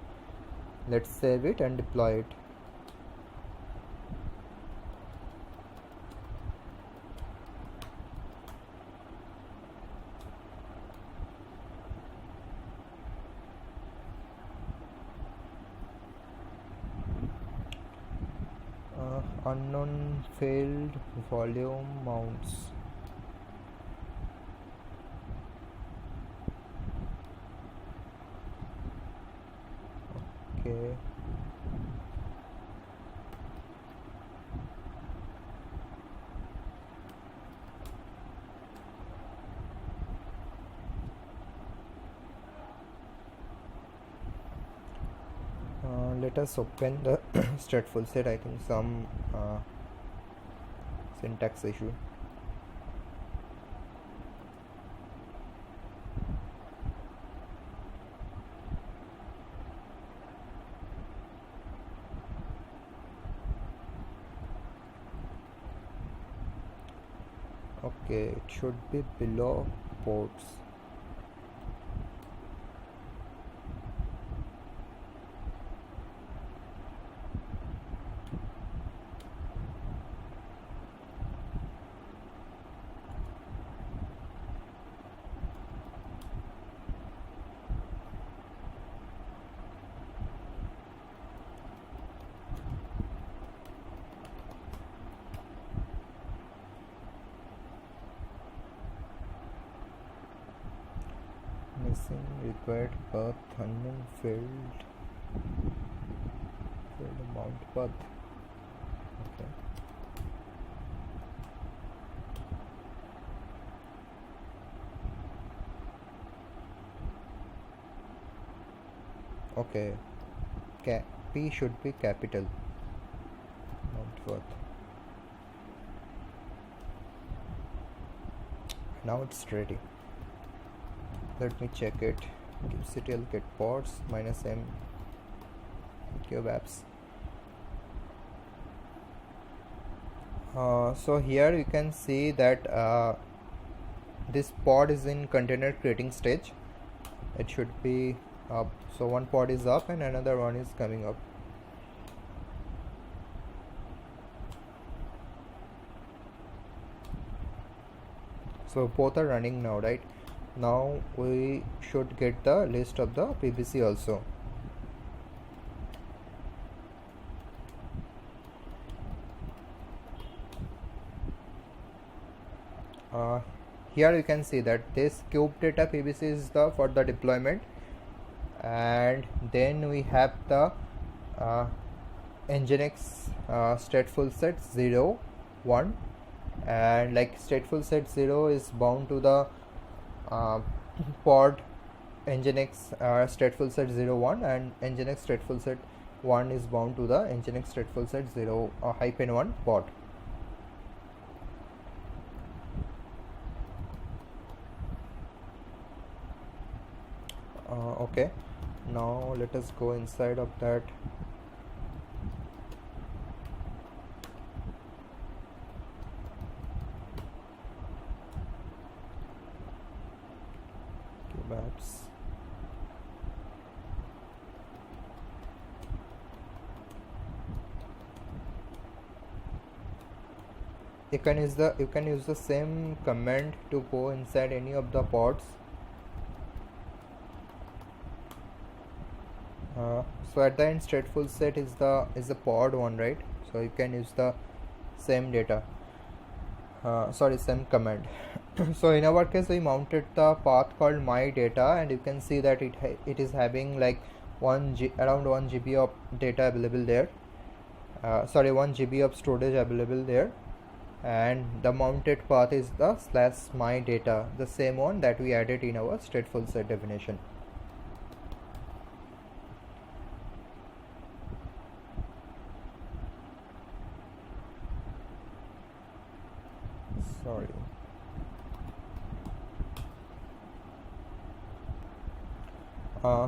Let's save it and deploy it. Unknown failed volume mounts. Okay. Let us open the stateful set. I think some syntax issue. Okay, it should be below ports. Missing required path, unknown failed mount path. Okay. Okay. P should be capital. Mount path. Now it's ready. Let me check it. kubectl get pods -m kube apps. So here you can see that this pod is in container creating stage. It should be up. So one pod is up and another one is coming up. So both are running now, right? Now we should get the list of the PBC also. Here you can see that this cube data PBC is the for the deployment, and then we have the Nginx stateful set 0 1, and like stateful set 0 is bound to the pod Nginx stateful set 0 1, and Nginx stateful set 1 is bound to the Nginx stateful set 0 -1 pod. Okay, now let us go inside of that. Maps. You can use the same command to go inside any of the pods. So at the end, stateful set is the pod one, right? So you can use the same data. Same command. So in our case, we mounted the path called my data, and you can see that it is having like around 1 GB of data available there. 1 GB of storage available there, and the mounted path is the /my data, the same one that we added in our stateful set definition. Sorry.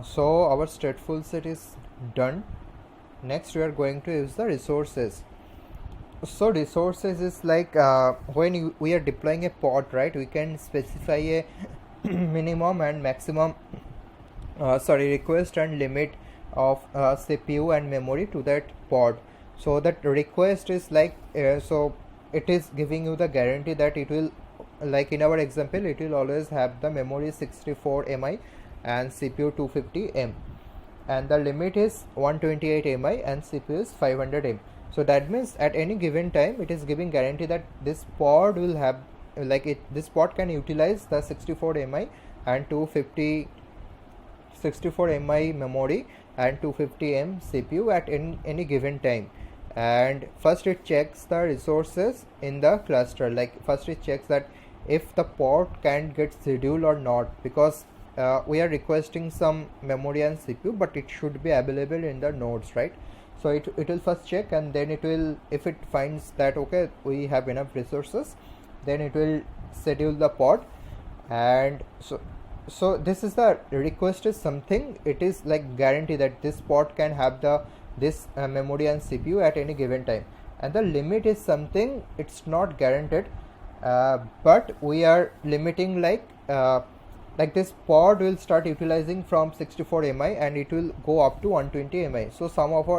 So our stateful set is done. Next we are going to use the resources. So resources is like when we are deploying a pod, right? We can specify a minimum and maximum request and limit of CPU and memory to that pod. So that request is like so it is giving you the guarantee that it will, like in our example, it will always have the memory 64 MI and CPU 250 M, and the limit is 128 MI and CPU is 500 M. So that means at any given time it is giving guarantee that this pod will have this pod can utilize the 64 MI and 64 MI memory and 250 M CPU at any given time. And first it checks the resources in the cluster, like first it checks that if the pod can get scheduled or not, because we are requesting some memory and CPU, but it should be available in the nodes, right? So it will first check, and then it will, if it finds that okay we have enough resources, then it will schedule the pod. And so this is the request is something, it is like guarantee that this pod can have this memory and CPU at any given time. And the limit is something, it's not guaranteed, but we are limiting like this pod will start utilizing from 64 MI and it will go up to 120 MI. So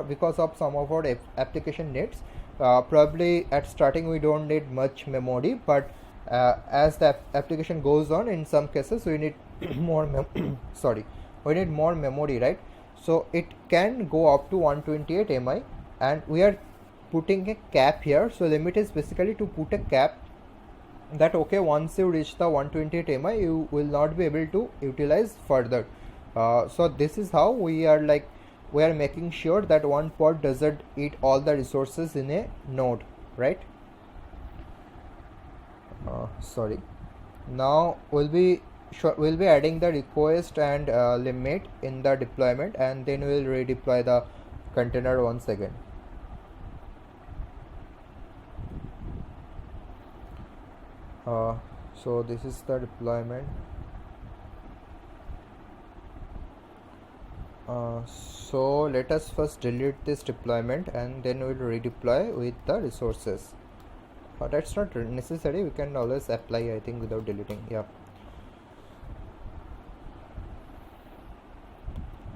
because of some of our application needs, probably at starting we don't need much memory, but as the application goes on, in some cases we need more memory, right? So it can go up to 128 MI, and we are putting a cap here. So limit is basically to put a cap that okay, once you reach the 128 MI you will not be able to utilize further. So this is how we are making sure that one pod doesn't eat all the resources in a node, right? Now we'll be adding the request and limit in the deployment, and then we'll redeploy the container once again. So this is the deployment. So let us first delete this deployment and then we'll redeploy with the resources. That's not necessary, we can always apply, I think, without deleting. Yeah,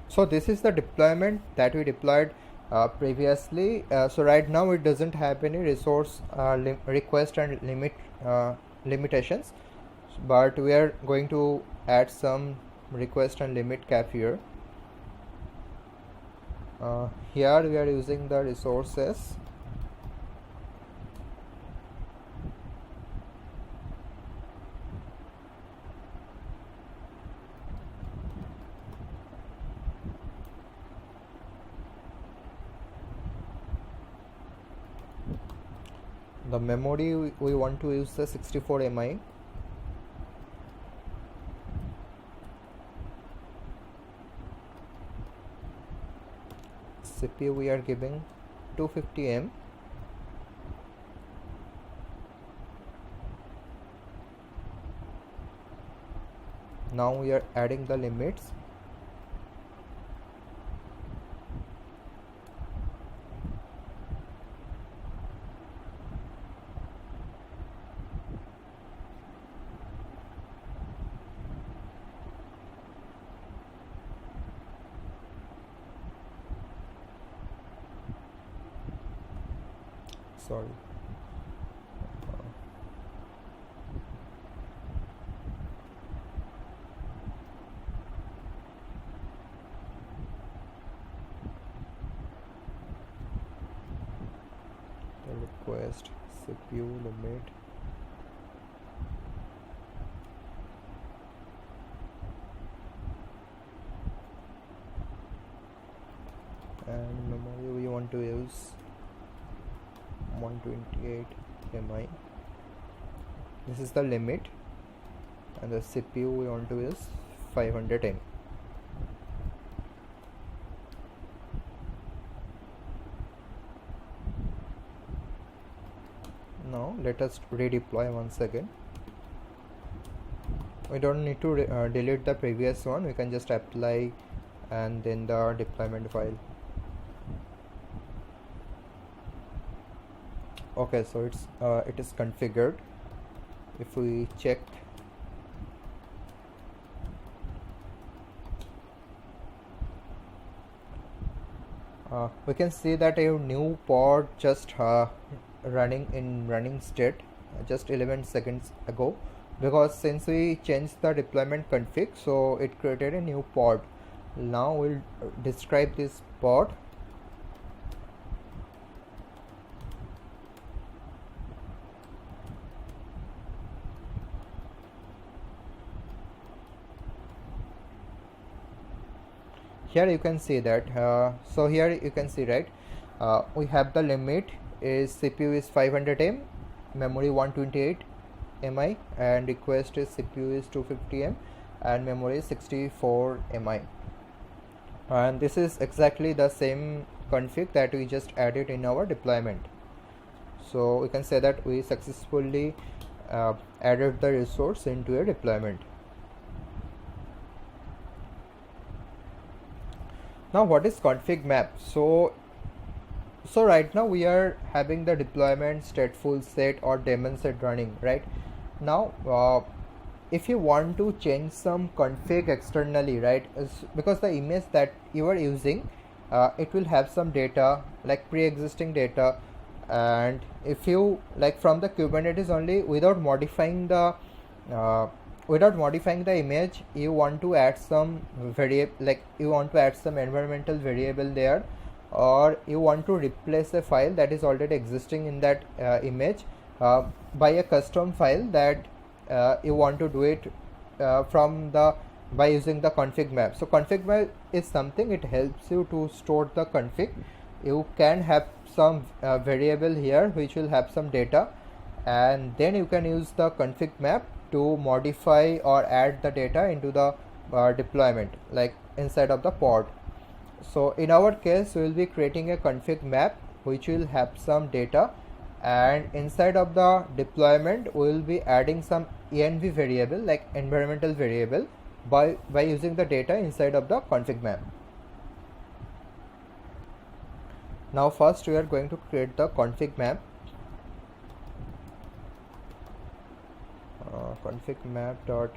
so this is the deployment that we deployed previously. So right now it doesn't have any resource request and limitations, but we are going to add some request and limit cap here. Here we are using the resources. The memory we want to use the 64 MI. CPU we are giving 250 M. Now we are adding the limits. Sorry. The request CPU limit. And memory we want to use 128 MI. This is the limit, and the CPU we want to use 500 M. Now let us redeploy once again. We don't need to delete the previous one, we can just apply and then the deployment file. Okay, so it is configured. If we check, we can see that a new pod just running in running state just 11 seconds ago, because since we changed the deployment config, so it created a new pod. Now we'll describe this pod. Here you can see that so here you can see, right, we have the limit is CPU is 500 M, memory 128 MI, and request is CPU is 250 M, and memory is 64 MI. And this is exactly the same config that we just added in our deployment. So we can say that we successfully added the resource into a deployment. Now what is config map? So right now we are having the deployment stateful set or daemon set running, right? Now if you want to change some config externally, right, because the image that you are using it will have some data like pre-existing data, and if you like from the Kubernetes only without modifying the image, you want to add some variable, like you want to add some environmental variable there, or you want to replace a file that is already existing in that image by a custom file that you want to do it by using the config map. So config map is something, it helps you to store the config. You can have some variable here which will have some data, and then you can use the config map to modify or add the data into the deployment, like inside of the pod. So in our case we will be creating a config map which will have some data, and inside of the deployment we will be adding some env variable like environmental variable by using the data inside of the config map. Now first we are going to create the config map. config map dot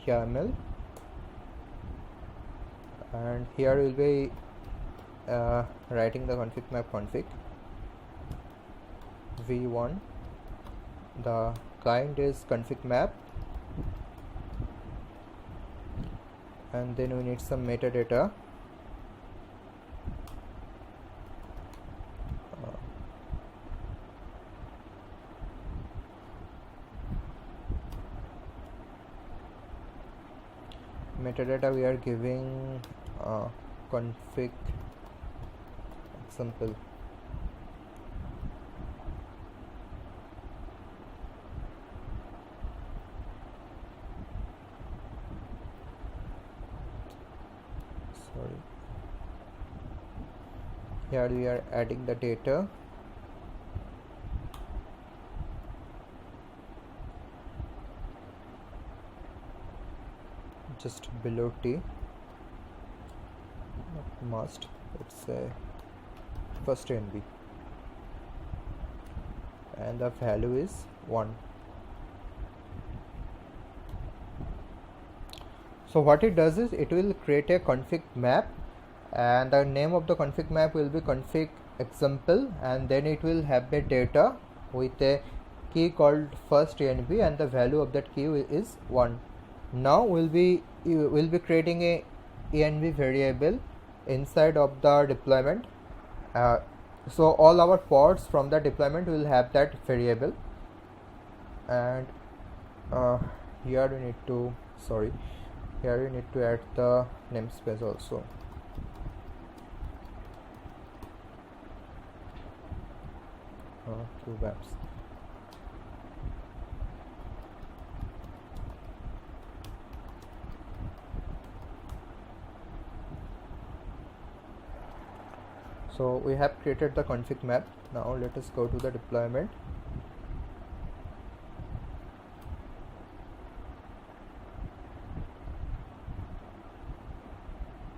YAML, and here we'll be writing the config map config v1. The kind is config map, and then we need some metadata. Metadata we are giving config example. Sorry, here we are adding the data. Just below T, not must, let's say first NB, and the value is 1. So what it does is it will create a config map, and the name of the config map will be config example, and then it will have a data with a key called first NB, and the value of that key is 1. Now we'll be creating a env variable inside of the deployment, so all our pods from the deployment will have that variable. And here we need to add the namespace also. Two maps. So we have created the config map. Now let us go to the deployment.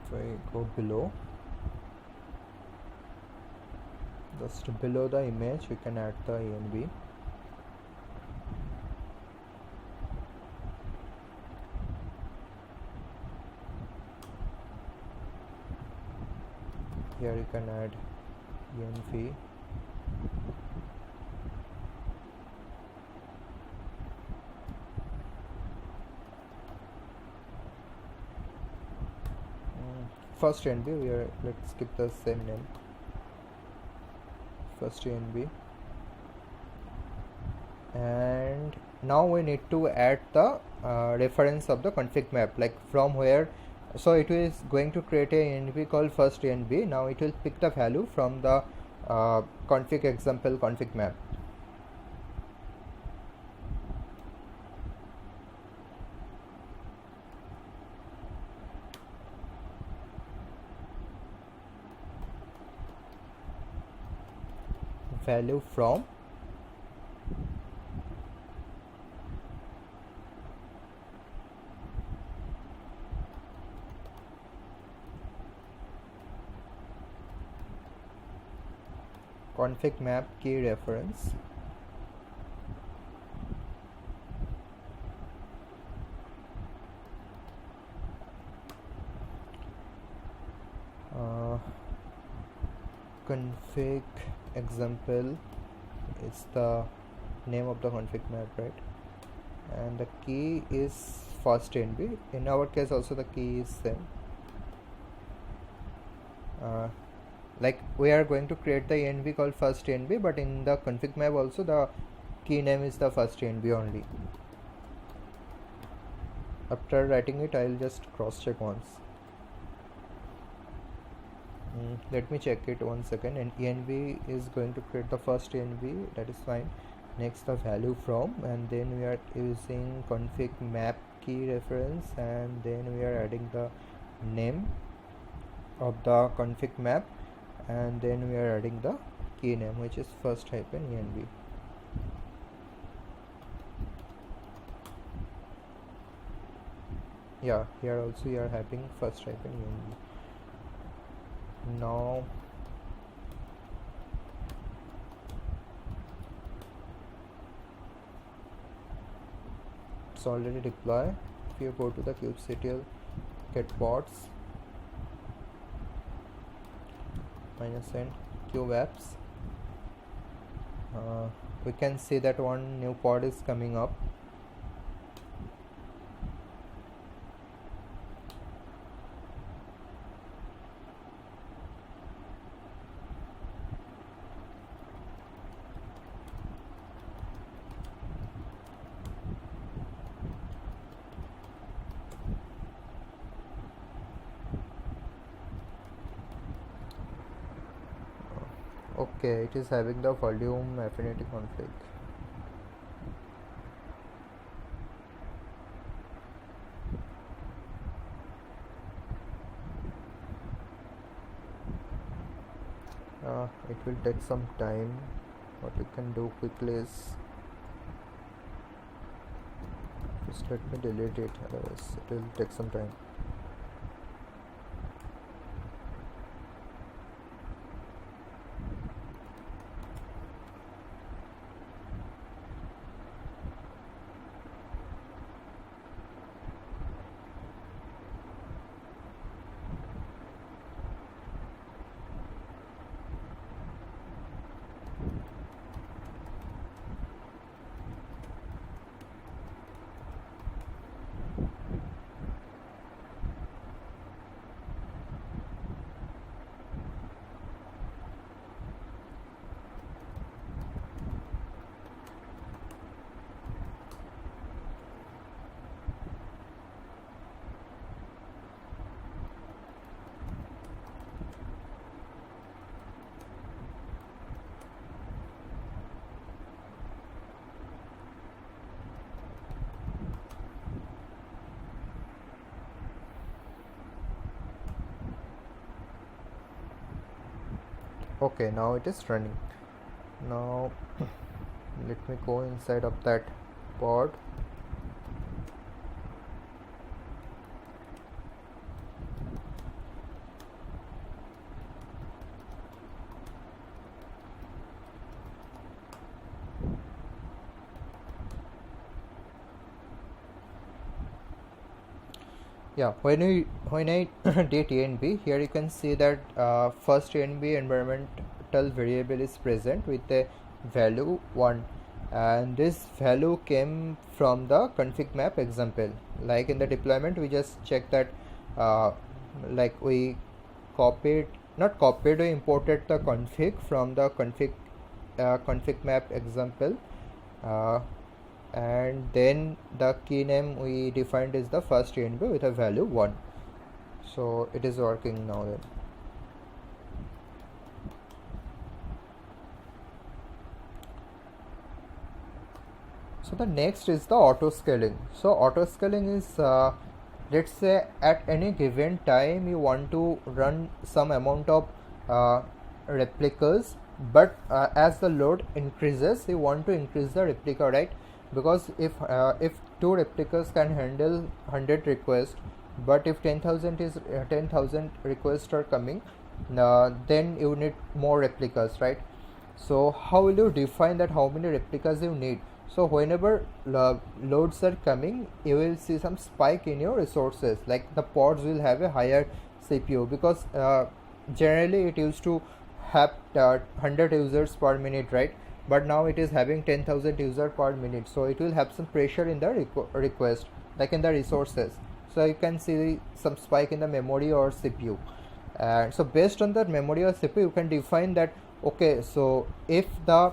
If I go below, just below the image, we can add the env. Here you can add env. First env, let's keep the same name, first env. And now we need to add the reference of the config map, like from where. So it is going to create a env called first env. Now it will pick the value from the config example config map. Value from config map key reference. Config example is the name of the config map, right? And the key is first NB. In our case also the key is same. Like we are going to create the env called first NB, but in the config map also the key name is the first NB only. After writing it, I'll just cross check once. Let me check it 1 second. And env is going to create the first env, that is fine. Next the value from, and then we are using config map key reference, and then we are adding the name of the config map, and then we are adding the key name, which is first hyphen env. Yeah, here also you are having first hyphen env. Now it's already deployed. If you go to the kubectl get pods -n kube apps, we can see that one new pod is coming up. Okay, it is having the volume affinity config. It will take some time. What you can do quickly is just let me delete it, otherwise it will take some time. Okay, now it is running. Now let me go inside of that pod. Yeah, when I did env, here you can see that first env environmental variable is present with a value 1, and this value came from the config map example. Like in the deployment, we just check that like we we imported the config from the config map example, and then the key name we defined is the first env with a value 1. So it is working now then. So the next is the auto scaling. So auto scaling is let's say at any given time you want to run some amount of replicas, but as the load increases you want to increase the replica, right? Because if 2 replicas can handle 100 requests, but if 10,000 requests are coming, then you need more replicas, right? So how will you define that how many replicas you need? So whenever loads are coming, you will see some spike in your resources, like the pods will have a higher CPU, because generally it used to have 100 users per minute, right? But now it is having 10,000 users per minute, so it will have some pressure in the request, like in the resources. So you can see some spike in the memory or CPU, and so based on the memory or CPU you can define that, okay, so if the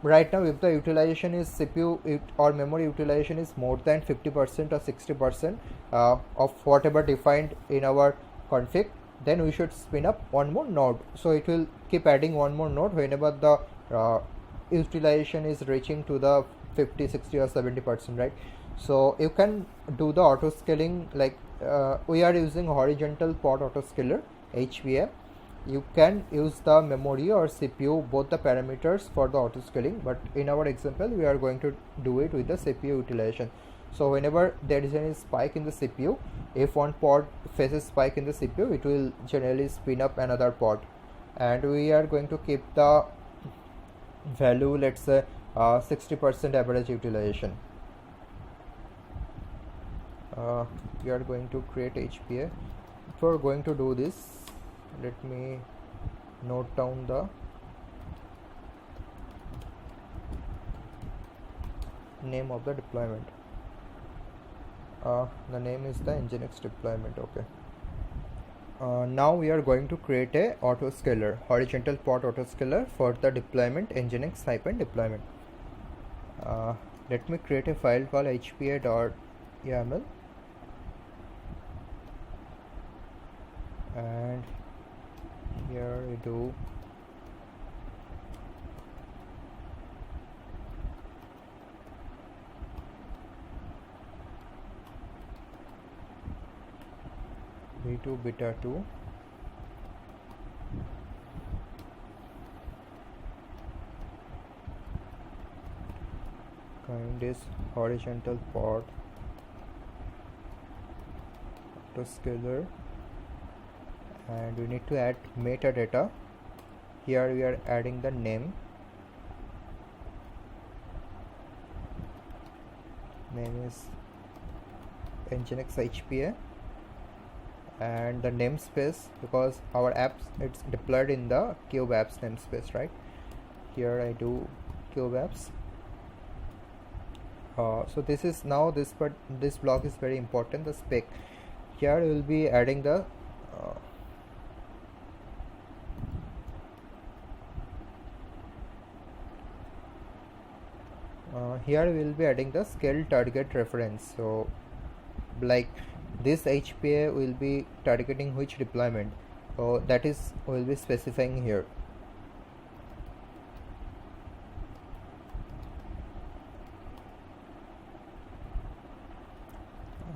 right now if the utilization is CPU or memory utilization is more than 50% or 60% of whatever defined in our config, then we should spin up one more node. So it will keep adding one more node whenever the utilization is reaching to the 50, 60 or 70%, right? So you can do the auto scaling, like we are using horizontal pod autoscaler HVM. You can use the memory or CPU, both the parameters for the auto scaling, but in our example we are going to do it with the CPU utilization. So whenever there is any spike in the CPU, if one pod faces spike in the CPU, it will generally spin up another pod, and we are going to keep the value, let's say 60% average utilization. we are going to create HPA. Before going to do this, let me note down the name of the deployment. The name is the Nginx deployment. Okay. Now we are going to create a autoscaler, horizontal port autoscaler for the deployment Nginx-deployment. Let me create a file called hpa.yaml, and here we do v2 beta 2 kind is horizontal port autoscaler, and we need to add metadata. Here we are adding the name is Nginx HPA, and the namespace, because our apps, it's deployed in the Cube apps namespace, right? Here I do Cube apps. So this is now this block is very important, the spec. Here we will be adding the here we will be adding the scale target reference. So like this HPA will be targeting which deployment, so that is will be specifying here.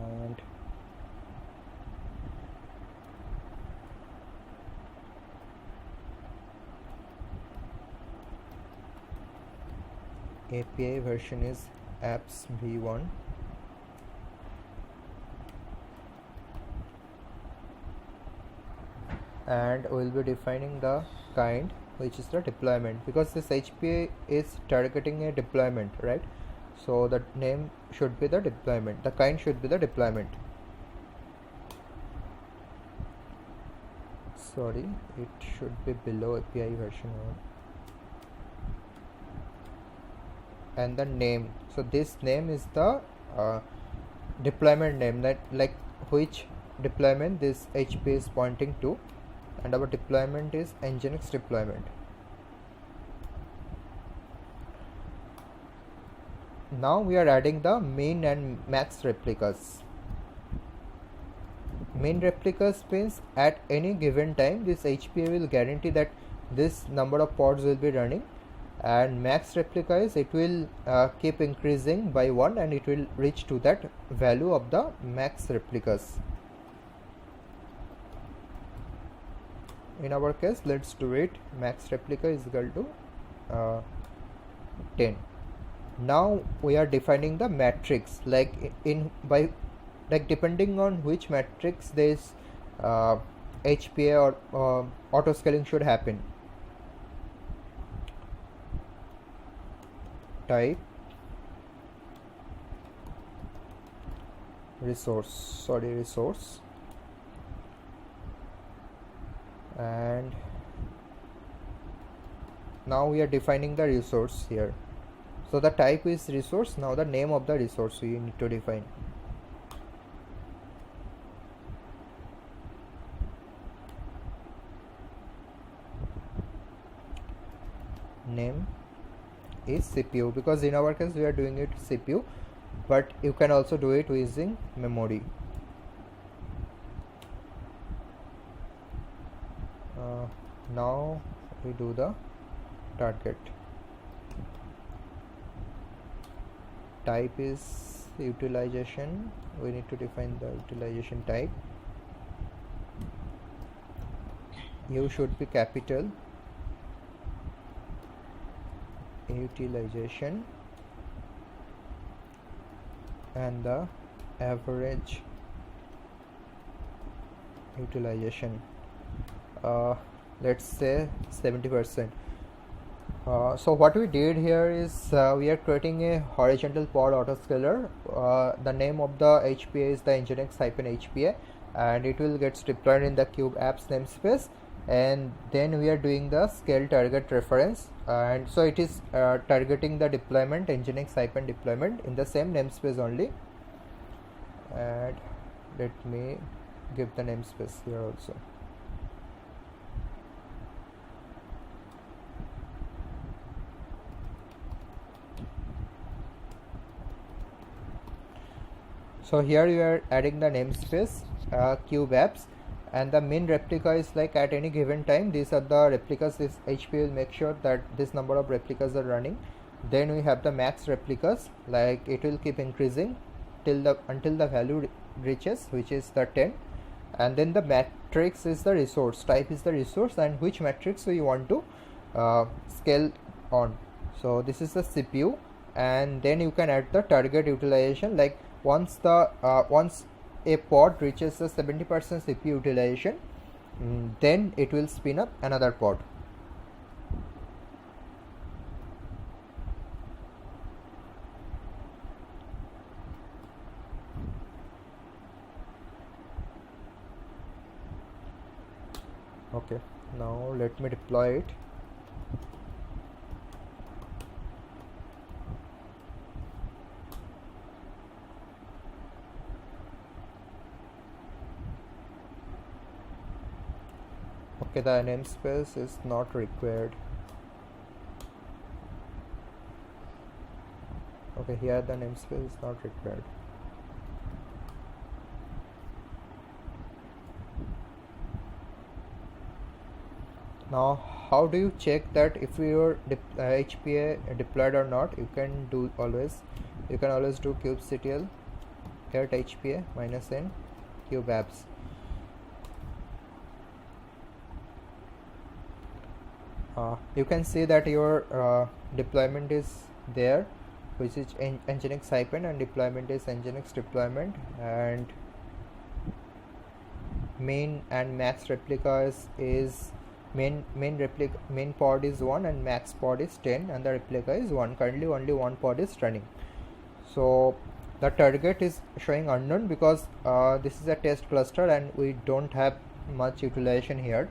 And API version is apps v1, and we'll be defining the kind, which is the deployment, because this HPA is targeting a deployment, right? So the name should be the deployment, the kind should be the deployment. Sorry, it should be below API version 1, and the name, so this name is the deployment name, that like which deployment this HPA is pointing to, and our deployment is Nginx deployment. Now we are adding the min and max replicas. Min replicas means at any given time this HPA will guarantee that this number of pods will be running, and max replica is it will keep increasing by 1 and it will reach to that value of the max replicas. In our case, let's do it, max replica is equal to 10. Now we are defining the matrix, like depending on which matrix this HPA or autoscaling should happen. Type resource, and now we are defining the resource here. So the type is resource. Now the name of the resource we need to define. Name is CPU, because in our case we are doing it CPU, but you can also do it using memory. Now we do the target. Type is utilization. We need to define the utilization type. U should be capital. Utilization, and the average utilization, let's say 70%. So what we did here is we are creating a horizontal pod autoscaler. The name of the HPA is the Nginx-HPA, and it will get deployed in the Kube apps namespace. And then we are doing the scale target reference, and so it is targeting the deployment Nginx-deployment in the same namespace only. And let me give the namespace here also. So here you are adding the namespace Kube apps, and the main replica is like at any given time these are the replicas. This HP will make sure that this number of replicas are running. Then we have the max replicas, like it will keep increasing until the value reaches, which is the 10. And then the matrix is the resource, type is the resource, and which matrix we want to scale on. So this is the CPU, and then you can add the target utilization, like once a pod reaches the 70% CPU utilization, then it will spin up another pod. Okay, now let me deploy it. Okay, the namespace is not required. Okay, here the namespace is not required. Now how do you check that if your HPA deployed or not? You can always do kubectl get HPA -n kube apps. You can see that your deployment is there, which is Nginx and deployment is Nginx deployment, and main and max replica is main pod is 1 and max pod is 10, and the replica is 1. Currently only one pod is running. So the target is showing unknown because this is a test cluster and we don't have much utilization here.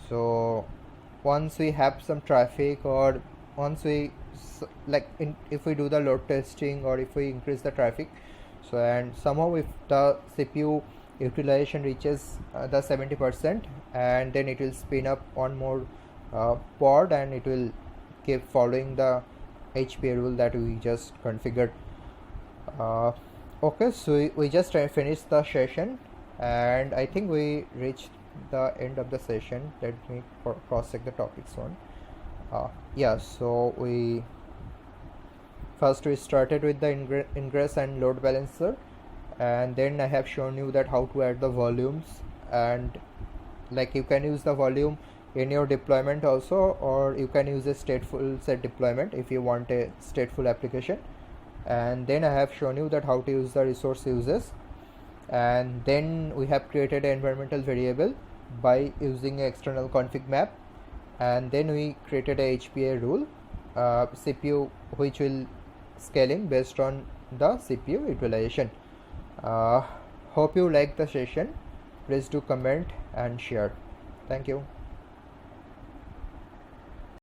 So once we have some traffic, or once we if we do the load testing, or if we increase the traffic, so and somehow if the CPU utilization reaches the 70%, and then it will spin up one more pod, and it will keep following the HPA rule that we just configured. Okay, so we just finished the session, and I think we reached the end of the session. Let me cross check the topics one. Yeah, so we started with the ingress and load balancer, and then I have shown you that how to add the volumes, and like you can use the volume in your deployment also, or you can use a stateful set deployment if you want a stateful application. And then I have shown you that how to use the resource uses, and then we have created an environmental variable by using an external config map, and then we created a HPA rule CPU which will scaling based on the CPU utilization. Hope you like the session. Please do comment and share. Thank you.